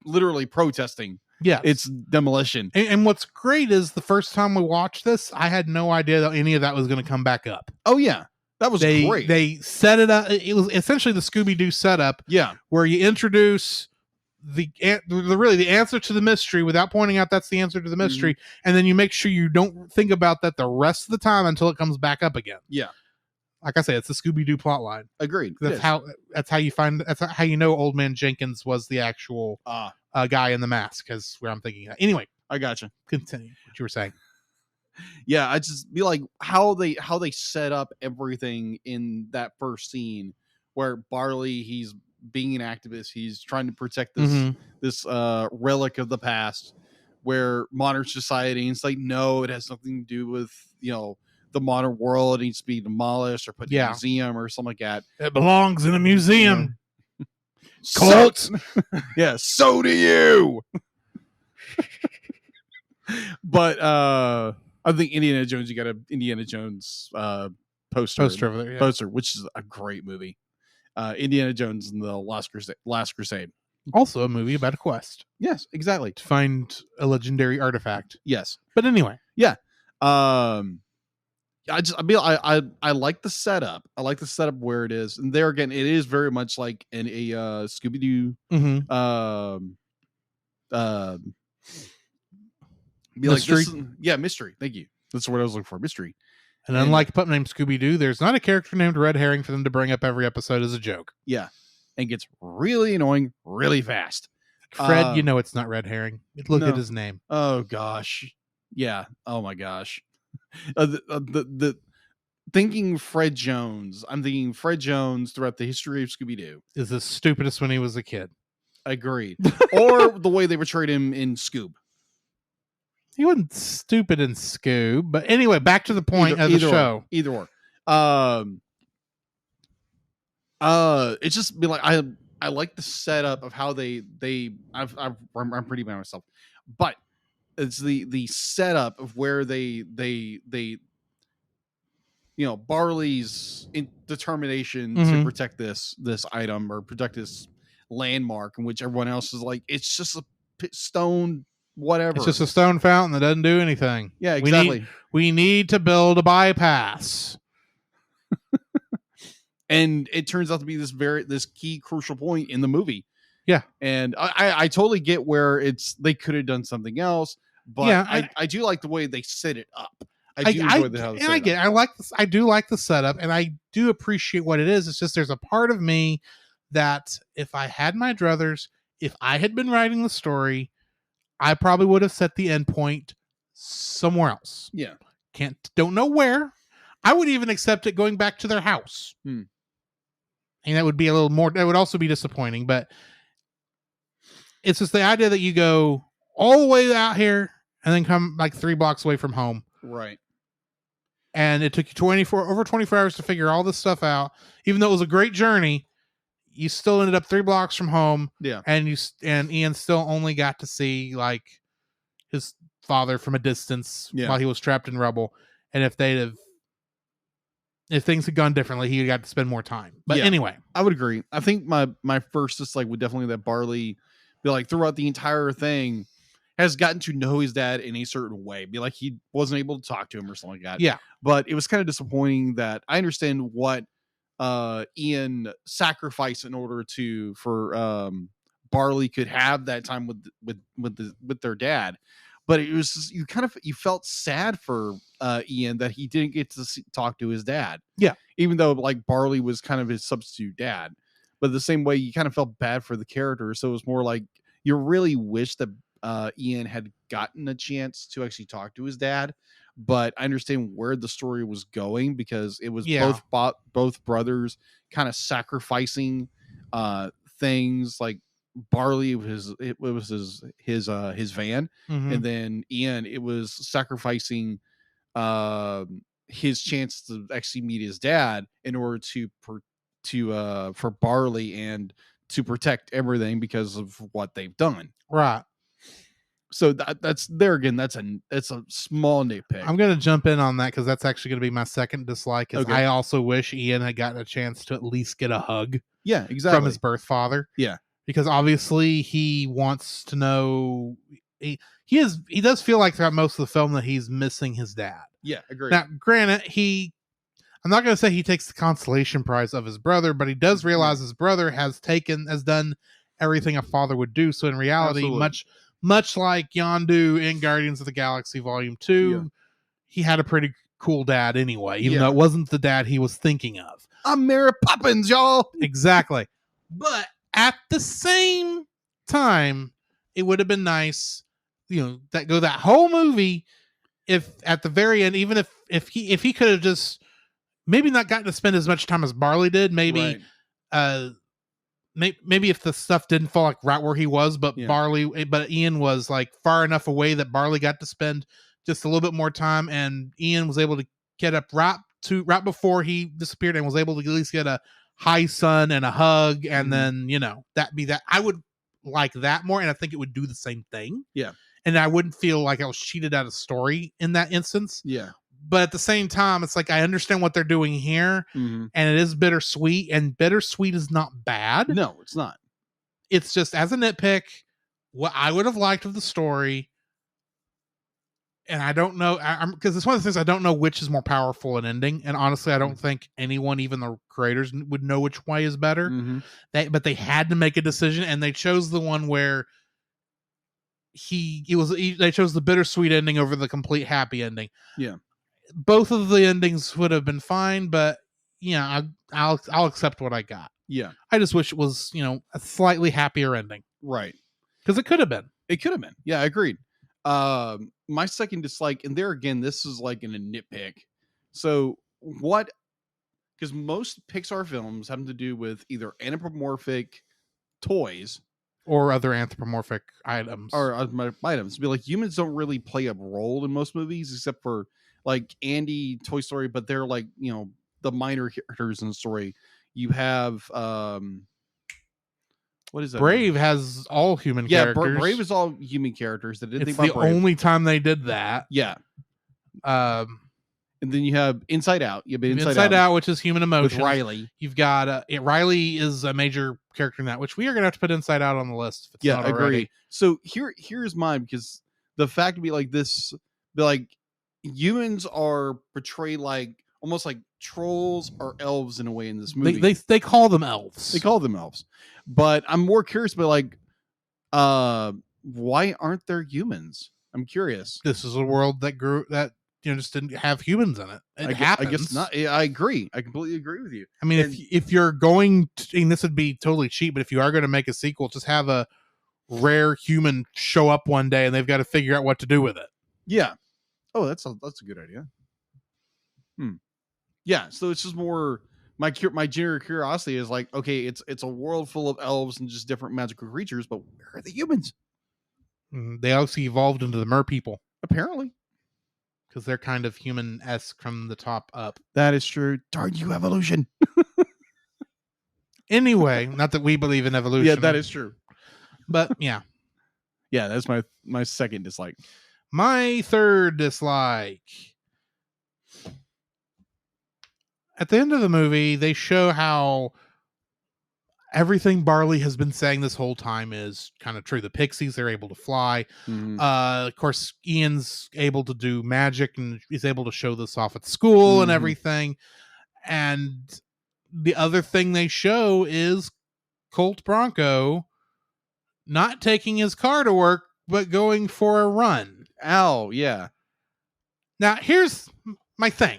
[SPEAKER 3] literally protesting.
[SPEAKER 2] Yeah,
[SPEAKER 3] it's demolition.
[SPEAKER 2] And what's great is the first time we watched this, I had no idea that any of that was going to come back up.
[SPEAKER 3] Oh yeah, that was great.
[SPEAKER 2] They set it up. It was essentially the Scooby-Doo setup.
[SPEAKER 3] Yeah,
[SPEAKER 2] where you introduce the answer to the mystery without pointing out that's the answer to the mystery, and then you make sure you don't think about that the rest of the time until it comes back up again.
[SPEAKER 3] Yeah.
[SPEAKER 2] Like I say, it's the Scooby-Doo plot line.
[SPEAKER 3] Agreed.
[SPEAKER 2] That's how you know Old Man Jenkins was the actual guy in the mask, because where I'm thinking that. Anyway,
[SPEAKER 3] I gotcha.
[SPEAKER 2] Continue what you were saying.
[SPEAKER 3] Yeah, I just be like how they set up everything in that first scene where Barley, he's being an activist, he's trying to protect this relic of the past, where modern society, and it's like, no, it has nothing to do with the modern world. It needs to be demolished or put in a museum or something like that.
[SPEAKER 2] It belongs in a museum.
[SPEAKER 3] Cult. Yeah, so do you. But I think Indiana Jones, you got a Indiana Jones poster
[SPEAKER 2] over there. Yeah.
[SPEAKER 3] poster, which is a great movie. Indiana Jones and the Last Crusade.
[SPEAKER 2] Also a movie about a quest.
[SPEAKER 3] Yes, exactly.
[SPEAKER 2] To find a legendary artifact.
[SPEAKER 3] Yes.
[SPEAKER 2] But anyway.
[SPEAKER 3] Yeah. I like the setup. I like the setup where it is. And there again, it is very much like a Scooby-Doo.
[SPEAKER 2] Mystery.
[SPEAKER 3] Mystery. Thank you. That's what I was looking for. Mystery.
[SPEAKER 2] And unlike a pup named Scooby-Doo, there's not a character named Red Herring for them to bring up every episode as a joke.
[SPEAKER 3] Yeah. And gets really annoying really fast.
[SPEAKER 2] Fred, it's not Red Herring. Look at his name.
[SPEAKER 3] Oh, gosh. Yeah. Oh, my gosh. Thinking Fred Jones. I'm thinking Fred Jones throughout the history of Scooby-Doo.
[SPEAKER 2] Is the stupidest when he was a kid.
[SPEAKER 3] Agreed. Or the way they portrayed him in Scoob.
[SPEAKER 2] He wasn't stupid in Scoob. But anyway, back to the point of the show.
[SPEAKER 3] Either or. It's just be like I like the setup of how I'm pretty by myself, but it's the setup of where they Barley's determination to protect this item or protect this landmark, in which everyone else is like, it's just a stone whatever.
[SPEAKER 2] It's just a stone fountain that doesn't do anything.
[SPEAKER 3] Yeah, exactly.
[SPEAKER 2] We need to build a bypass.
[SPEAKER 3] And it turns out to be this key crucial point in the movie.
[SPEAKER 2] Yeah.
[SPEAKER 3] And I totally get where they could have done something else, but yeah, I do like the way they set it up. I do enjoy how they set it up.
[SPEAKER 2] I like this. I do like the setup, and I do appreciate what it is. It's just there's a part of me that if I had my druthers, if I had been writing the story, I probably would have set the end point somewhere else.
[SPEAKER 3] Yeah.
[SPEAKER 2] Don't know where. I would even accept it going back to their house. And that would be a little more, that would also be disappointing, but it's just the idea that you go all the way out here and then come like 3 blocks away from home.
[SPEAKER 3] Right.
[SPEAKER 2] And it took you over 24 hours to figure all this stuff out. Even though it was a great journey, you still ended up 3 blocks from home.
[SPEAKER 3] Yeah.
[SPEAKER 2] And Ian still only got to see like his father from a distance while he was trapped in rubble. And if things had gone differently, he got to spend more time. But anyway,
[SPEAKER 3] I would agree. I think my first dislike would definitely that Barley be like throughout the entire thing has gotten to know his dad in a certain way. Be like he wasn't able to talk to him or something like that.
[SPEAKER 2] Yeah.
[SPEAKER 3] But it was kind of disappointing that I understand what Ian sacrificed in order for Barley could have that time with their dad. But it was just, you felt sad for Ian that he didn't get to talk to his dad.
[SPEAKER 2] Yeah.
[SPEAKER 3] Even though like Barley was kind of his substitute dad. But the same way you kind of felt bad for the character. So it was more like you really wish that Ian had gotten a chance to actually talk to his dad. But I understand where the story was going because it was both brothers kind of sacrificing things like Barley it was his van, and then Ian it was sacrificing his chance to actually meet his dad in order for Barley and to protect everything because of what they've done.
[SPEAKER 2] Right.
[SPEAKER 3] So that's there again. That's a small nitpick.
[SPEAKER 2] I'm going to jump in on that because that's actually going to be my second dislike. I also wish Ian had gotten a chance to at least get a hug.
[SPEAKER 3] Yeah, exactly.
[SPEAKER 2] From his birth father.
[SPEAKER 3] Yeah. Because
[SPEAKER 2] obviously he wants to know. He does feel like throughout most of the film that he's missing his dad.
[SPEAKER 3] Yeah, agreed.
[SPEAKER 2] Now, granted, I'm not going to say he takes the consolation prize of his brother, but he does realize his brother has done everything a father would do. So in reality, much like Yondu in Guardians of the Galaxy Volume 2, he had a pretty cool dad anyway, even though it wasn't the dad he was thinking of.
[SPEAKER 3] I'm Mary Poppins, y'all.
[SPEAKER 2] Exactly. But at the same time, it would have been nice, that whole movie, if at the very end, even if he could have just maybe not gotten to spend as much time as Barley did, maybe if the stuff didn't fall like right where he was, but Ian was like far enough away that Barley got to spend just a little bit more time, and Ian was able to get up right before he disappeared and was able to at least get a hi son and a hug, and then that I would like that more, and I think it would do the same thing.
[SPEAKER 3] Yeah.
[SPEAKER 2] And I wouldn't feel like I was cheated out of story in that instance.
[SPEAKER 3] Yeah.
[SPEAKER 2] but at the same time, it's like I understand what they're doing here, and it is bittersweet, and bittersweet is not bad.
[SPEAKER 3] No, it's not.
[SPEAKER 2] It's just, as a nitpick, what I would have liked of the story, and I don't know, because it's one of the things I don't know which is more powerful an ending, and honestly, I don't think anyone, even the creators, would know which way is better. But they had to make a decision, and they chose the one where they chose the bittersweet ending over the complete happy ending.
[SPEAKER 3] Yeah.
[SPEAKER 2] Both of the endings would have been fine, but I'll accept what I got.
[SPEAKER 3] Yeah.
[SPEAKER 2] I just wish it was, a slightly happier ending.
[SPEAKER 3] Right.
[SPEAKER 2] Because it could have been.
[SPEAKER 3] It could have been. Yeah, I agreed. My second dislike, and there again, this is like in a nitpick. So because most Pixar films have to do with either anthropomorphic toys
[SPEAKER 2] or other anthropomorphic items.
[SPEAKER 3] Or items. Be like, humans don't really play a role in most movies, except for like Andy, Toy Story, but they're like, the minor characters in the story. You have what is that?
[SPEAKER 2] Brave has all human characters.
[SPEAKER 3] Yeah, Brave is all human characters.
[SPEAKER 2] It's the only time they did that.
[SPEAKER 3] Yeah. And then you have Inside Out. You have
[SPEAKER 2] Inside Out, which is human emotion.
[SPEAKER 3] With Riley.
[SPEAKER 2] You've got Riley is a major character in that, which we are going to have to put Inside Out on the list. If it's not already.
[SPEAKER 3] Agree. So here's mine, because the fact to be like this, like humans are portrayed like almost like trolls or elves in a way in this movie.
[SPEAKER 2] They call them elves.
[SPEAKER 3] They call them elves. But I'm more curious about like, why aren't there humans? I'm curious.
[SPEAKER 2] This is a world that just didn't have humans in it. It happens.
[SPEAKER 3] I guess not. I agree. I completely agree with you.
[SPEAKER 2] I mean, if you're going to, and this would be totally cheap, but if you are going to make a sequel, just have a rare human show up one day and they've got to figure out what to do with it.
[SPEAKER 3] Yeah. Oh, that's a good idea. Yeah. So it's just more my general curiosity is like, okay, it's a world full of elves and just different magical creatures, but where are the humans?
[SPEAKER 2] They also evolved into the mer people,
[SPEAKER 3] apparently.
[SPEAKER 2] Because they're kind of human-esque from the top up.
[SPEAKER 3] That is true. Darn you, evolution.
[SPEAKER 2] Anyway, not that we believe in evolution.
[SPEAKER 3] Yeah, that is true.
[SPEAKER 2] But yeah.
[SPEAKER 3] Yeah, that's my second dislike.
[SPEAKER 2] My third dislike. At the end of the movie, they show how everything Barley has been saying this whole time is kind of true. The pixies, they're able to fly. Of course, Ian's able to do magic and he's able to show this off at school and everything. And the other thing they show is Colt Bronco not taking his car to work, but going for a run.
[SPEAKER 3] Ow, yeah.
[SPEAKER 2] Now, here's my thing.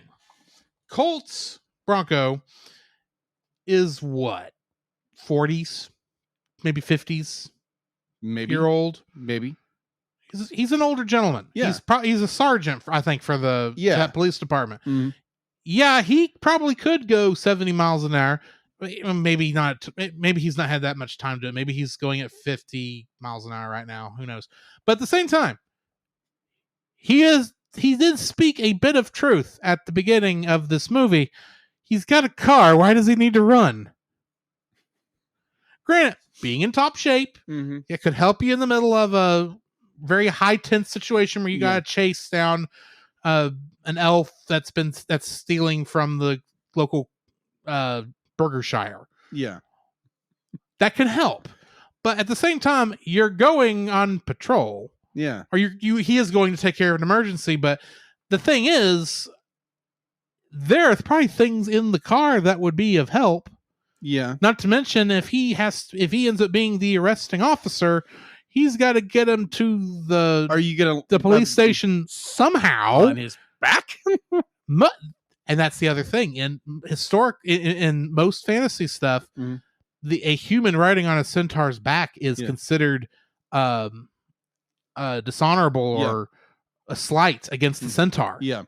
[SPEAKER 2] Colt Bronco is what? 40s, maybe 50s,
[SPEAKER 3] maybe
[SPEAKER 2] year old,
[SPEAKER 3] maybe.
[SPEAKER 2] He's an older gentleman.
[SPEAKER 3] Yeah,
[SPEAKER 2] he's a sergeant, I think, for the police department. Yeah, he probably could go 70 miles an hour. Maybe not. Maybe he's not had that much time to it. Maybe he's going at 50 miles an hour right now. Who knows? But at the same time, he did speak a bit of truth at the beginning of this movie. He's got a car. Why does he need to run? Granted, being in top shape, it could help you in the middle of a very high tense situation where you got to chase down an elf that's stealing from the local Burgershire.
[SPEAKER 3] Yeah,
[SPEAKER 2] that can help. But at the same time, you're going on patrol.
[SPEAKER 3] Yeah,
[SPEAKER 2] or he is going to take care of an emergency. But the thing is, there are probably things in the car that would be of help.
[SPEAKER 3] Yeah.
[SPEAKER 2] Not to mention, if he ends up being the arresting officer, he's got to get him to the police station somehow
[SPEAKER 3] on his back.
[SPEAKER 2] And that's the other thing in most fantasy stuff, a human riding on a centaur's back is considered dishonorable or a slight against the centaur.
[SPEAKER 3] Yeah.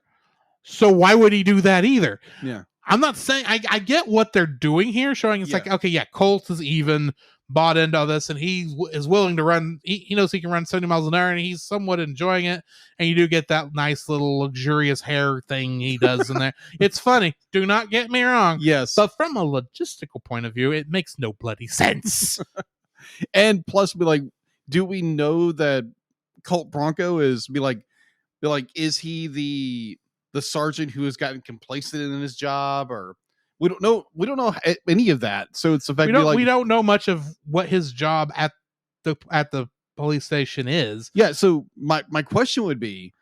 [SPEAKER 2] So why would he do that either?
[SPEAKER 3] Yeah.
[SPEAKER 2] I'm not saying I get what they're doing here, showing it's like, okay, yeah, Colt is even bought into all this and he is willing to run. He knows he can run 70 miles an hour and he's somewhat enjoying it. And you do get that nice little luxurious hair thing he does in there. It's funny. Do not get me wrong.
[SPEAKER 3] Yes.
[SPEAKER 2] But from a logistical point of view, it makes no bloody sense.
[SPEAKER 3] And plus, do we know that Colt Bronco is is he the sergeant who has gotten complacent in his job, or we don't know any of that. So it's effectively
[SPEAKER 2] we don't know much of what his job at the police station is.
[SPEAKER 3] Yeah. So my question would be,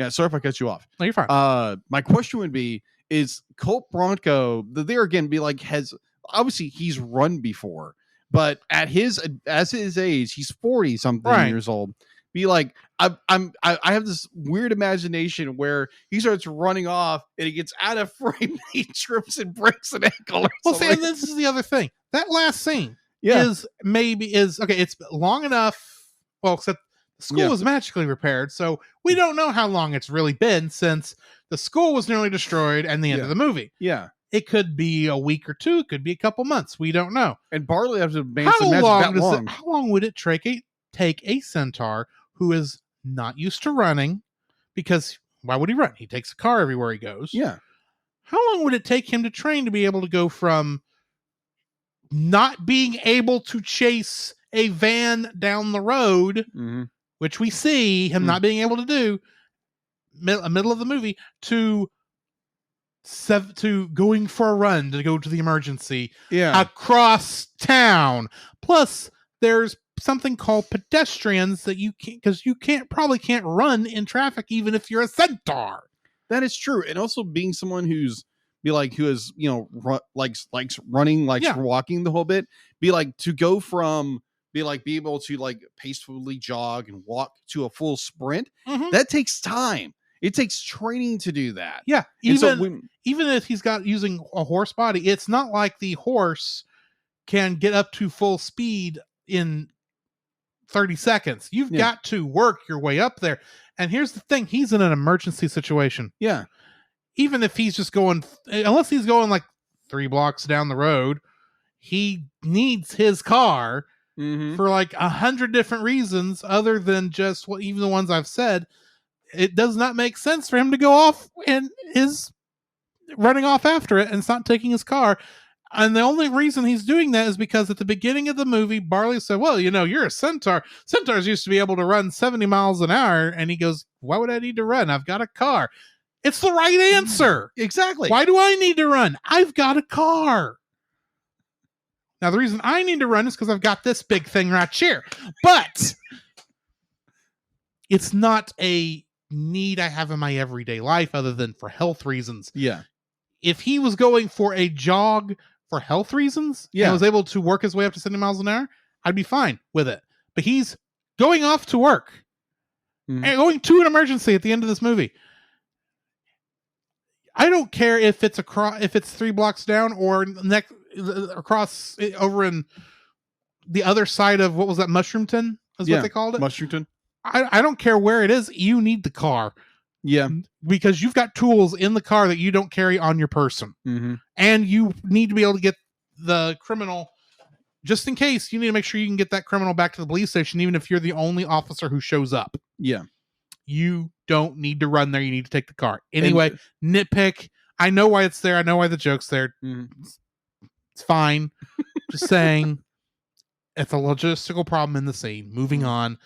[SPEAKER 3] sorry if I cut you off.
[SPEAKER 2] No, you're fine.
[SPEAKER 3] My question would be, is Colt Bronco there again? Be like, has obviously he's run before, but at his age, he's 40 something years old. Be like, I have this weird imagination where he starts running off and he gets out of frame and he trips and breaks an ankle.
[SPEAKER 2] Well, see, and this is the other thing. That last scene is okay. It's long enough. Well, except the school was magically repaired, so we don't know how long it's really been since the school was nearly destroyed and the end of the movie.
[SPEAKER 3] Yeah.
[SPEAKER 2] It could be a week or two. It could be a couple months. We don't know.
[SPEAKER 3] And Barley has to advance the magic that long.
[SPEAKER 2] How long would it take a centaur who is not used to running? Because why would he run? He takes a car everywhere he goes.
[SPEAKER 3] Yeah.
[SPEAKER 2] How long would it take him to train to be able to go from not being able to chase a van down the road, which we see him not being able to do, middle of the movie, to going for a run to go to the emergency across town? Plus, there's something called pedestrians that you can't, because you probably can't run in traffic even if you're a centaur.
[SPEAKER 3] That is true. And also being someone who is likes running, likes walking the whole bit, be able to like peacefully jog and walk to a full sprint. That takes time. It takes training to do that.
[SPEAKER 2] Yeah. Even if he's using a horse body, it's not like the horse can get up to full speed in 30 seconds. You've got to work your way up there. And here's the thing. He's in an emergency situation.
[SPEAKER 3] Yeah.
[SPEAKER 2] Even if he's just unless he's going like 3 blocks down the road, he needs his car for like 100 different reasons other than just even the ones I've said. It does not make sense for him to go off and is running off after it and it's not taking his car. And the only reason he's doing that is because at the beginning of the movie, Barley said, well, you're a centaur. Centaurs used to be able to run 70 miles an hour. And he goes, why would I need to run? I've got a car. It's the right answer.
[SPEAKER 3] Exactly.
[SPEAKER 2] Why do I need to run? I've got a car. Now, the reason I need to run is because I've got this big thing right here. But it's not a need I have in my everyday life other than for health reasons.
[SPEAKER 3] Yeah.
[SPEAKER 2] If he was going for a jog for health reasons and was able to work his way up to 70 miles an hour, I'd be fine with it. But he's going off to work and going to an emergency at the end of this movie. I don't care if it's 3 blocks down or across over in the other side of, what was that, Mushroomton is what they called it?
[SPEAKER 3] Mushroomton.
[SPEAKER 2] I don't care where it is. You need the car.
[SPEAKER 3] Yeah.
[SPEAKER 2] Because you've got tools in the car that you don't carry on your person. And you need to be able to get the criminal, just in case, you need to make sure you can get that criminal back to the police station, even if you're the only officer who shows up.
[SPEAKER 3] Yeah.
[SPEAKER 2] You don't need to run there. You need to take the car. Anyway, nitpick. I know why it's there. I know why the joke's there. It's fine. Just saying, it's a logistical problem in the scene. Moving on.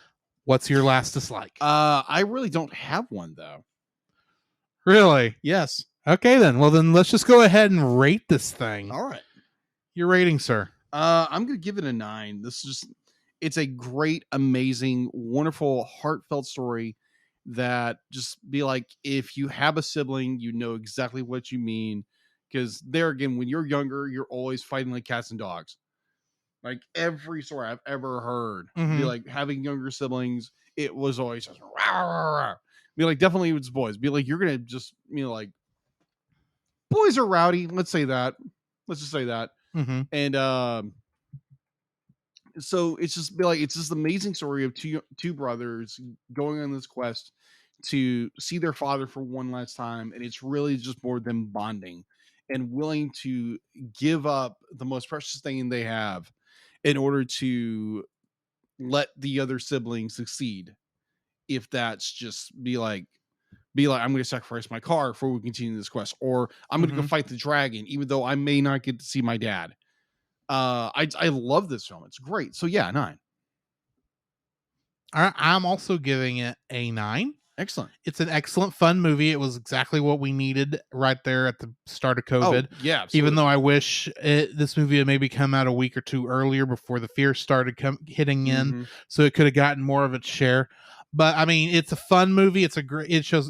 [SPEAKER 2] What's your last dislike?
[SPEAKER 3] I really don't have one, though.
[SPEAKER 2] Really?
[SPEAKER 3] Yes.
[SPEAKER 2] Okay, then. Well, then let's just go ahead and rate this thing.
[SPEAKER 3] All right.
[SPEAKER 2] Your rating, sir?
[SPEAKER 3] I'm going to give it a 9. It's a great, amazing, wonderful, heartfelt story that just be like, if you have a sibling, you know exactly what you mean. Because there again, when you're younger, you're always fighting like cats and dogs. Like every story I've ever heard, be like having younger siblings, it was always just rah, rah, rah. Be like, definitely it's boys. Be like, you're gonna just like, boys are rowdy. Let's say that. Let's just say that. And so it's just be like, it's this amazing story of two brothers going on this quest to see their father for one last time, and it's really just more them bonding and willing to give up the most precious thing they have in order to let the other siblings succeed. If that's just be like, I'm going to sacrifice my car before we continue this quest, or I'm going to go fight the dragon, even though I may not get to see my dad. I love this film. It's great. So yeah, 9.
[SPEAKER 2] All right, I'm also giving it a 9.
[SPEAKER 3] Excellent.
[SPEAKER 2] It's an excellent, fun movie. It was exactly what we needed right there at the start of COVID.
[SPEAKER 3] Oh, yeah, absolutely.
[SPEAKER 2] Even though I wish this movie had maybe come out a week or two earlier before the fear started hitting in, so it could have gotten more of its share. But I mean, it's a fun movie. It shows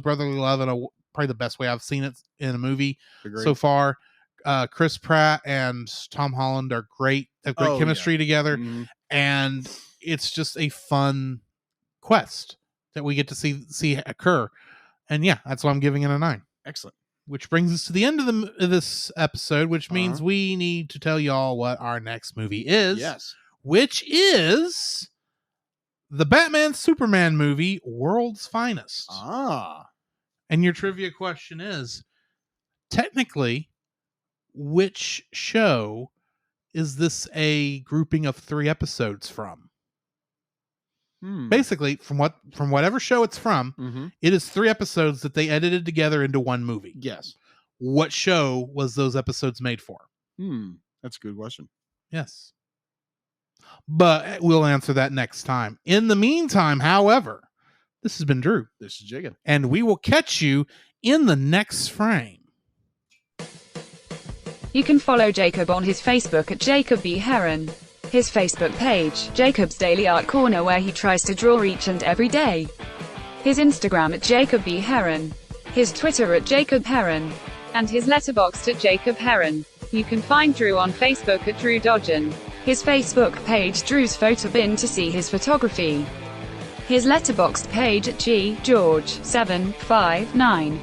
[SPEAKER 2] brotherly love in probably the best way I've seen it in a movie so far. Chris Pratt and Tom Holland are great. They have great chemistry together, and it's just a fun quest that we get to see occur. And yeah, that's why I'm giving it a 9.
[SPEAKER 3] Excellent.
[SPEAKER 2] Which brings us to the end of this episode, which means we need to tell y'all what our next movie is.
[SPEAKER 3] Yes.
[SPEAKER 2] Which is the Batman Superman movie, World's Finest. And your trivia question is, technically, which show is this a grouping of 3 episodes from? Basically, from whatever show it's from, it is 3 episodes that they edited together into one movie.
[SPEAKER 3] Yes.
[SPEAKER 2] What show was those episodes made for?
[SPEAKER 3] That's a good question.
[SPEAKER 2] Yes. But we'll answer that next time. In the meantime, however, this has been Drew.
[SPEAKER 3] This is Jacob.
[SPEAKER 2] And we will catch you in the next frame.
[SPEAKER 1] You can follow Jacob on his Facebook at Jacob B. Heron. His Facebook page, Jacob's Daily Art Corner, where he tries to draw each and every day. His Instagram at Jacob B. Heron. His Twitter at Jacob Heron. And his Letterboxd at Jacob Heron. You can find Drew on Facebook at Drew Dodgen. His Facebook page, Drew's Photobin, to see his photography. His Letterboxd page at ggeorge759.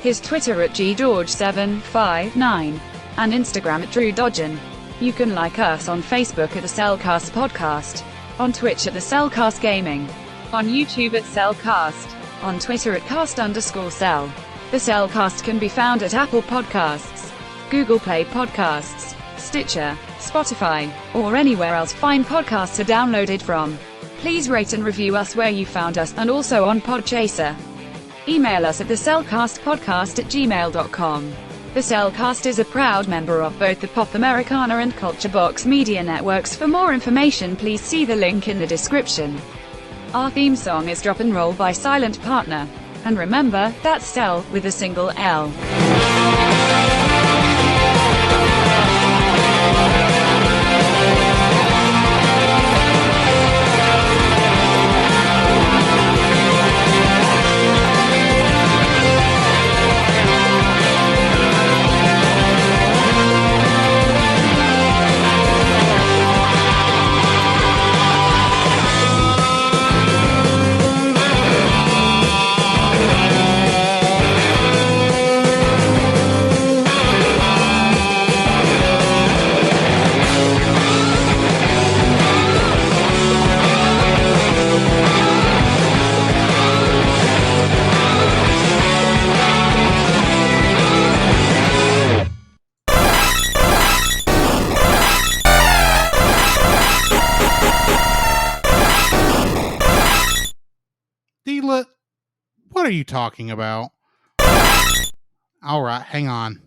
[SPEAKER 1] His Twitter at ggeorge759. And Instagram at Drew Dodgen. You can like us on Facebook at the Cellcast Podcast, on Twitch at the Cellcast Gaming, on YouTube at Cellcast, on Twitter at cast_cell. The Cellcast can be found at Apple Podcasts, Google Play Podcasts, Stitcher, Spotify, or anywhere else fine podcasts are downloaded from. Please rate and review us where you found us, and also on Podchaser. Email us at thecellcastpodcast@gmail.com. The Cellcast is a proud member of both the Pop Americana and Culture Box media networks. For more information, please see the link in the description. Our theme song is Drop and Roll by Silent Partner. And remember, that's Cell with a single L.
[SPEAKER 2] What are you talking about? All right, hang on.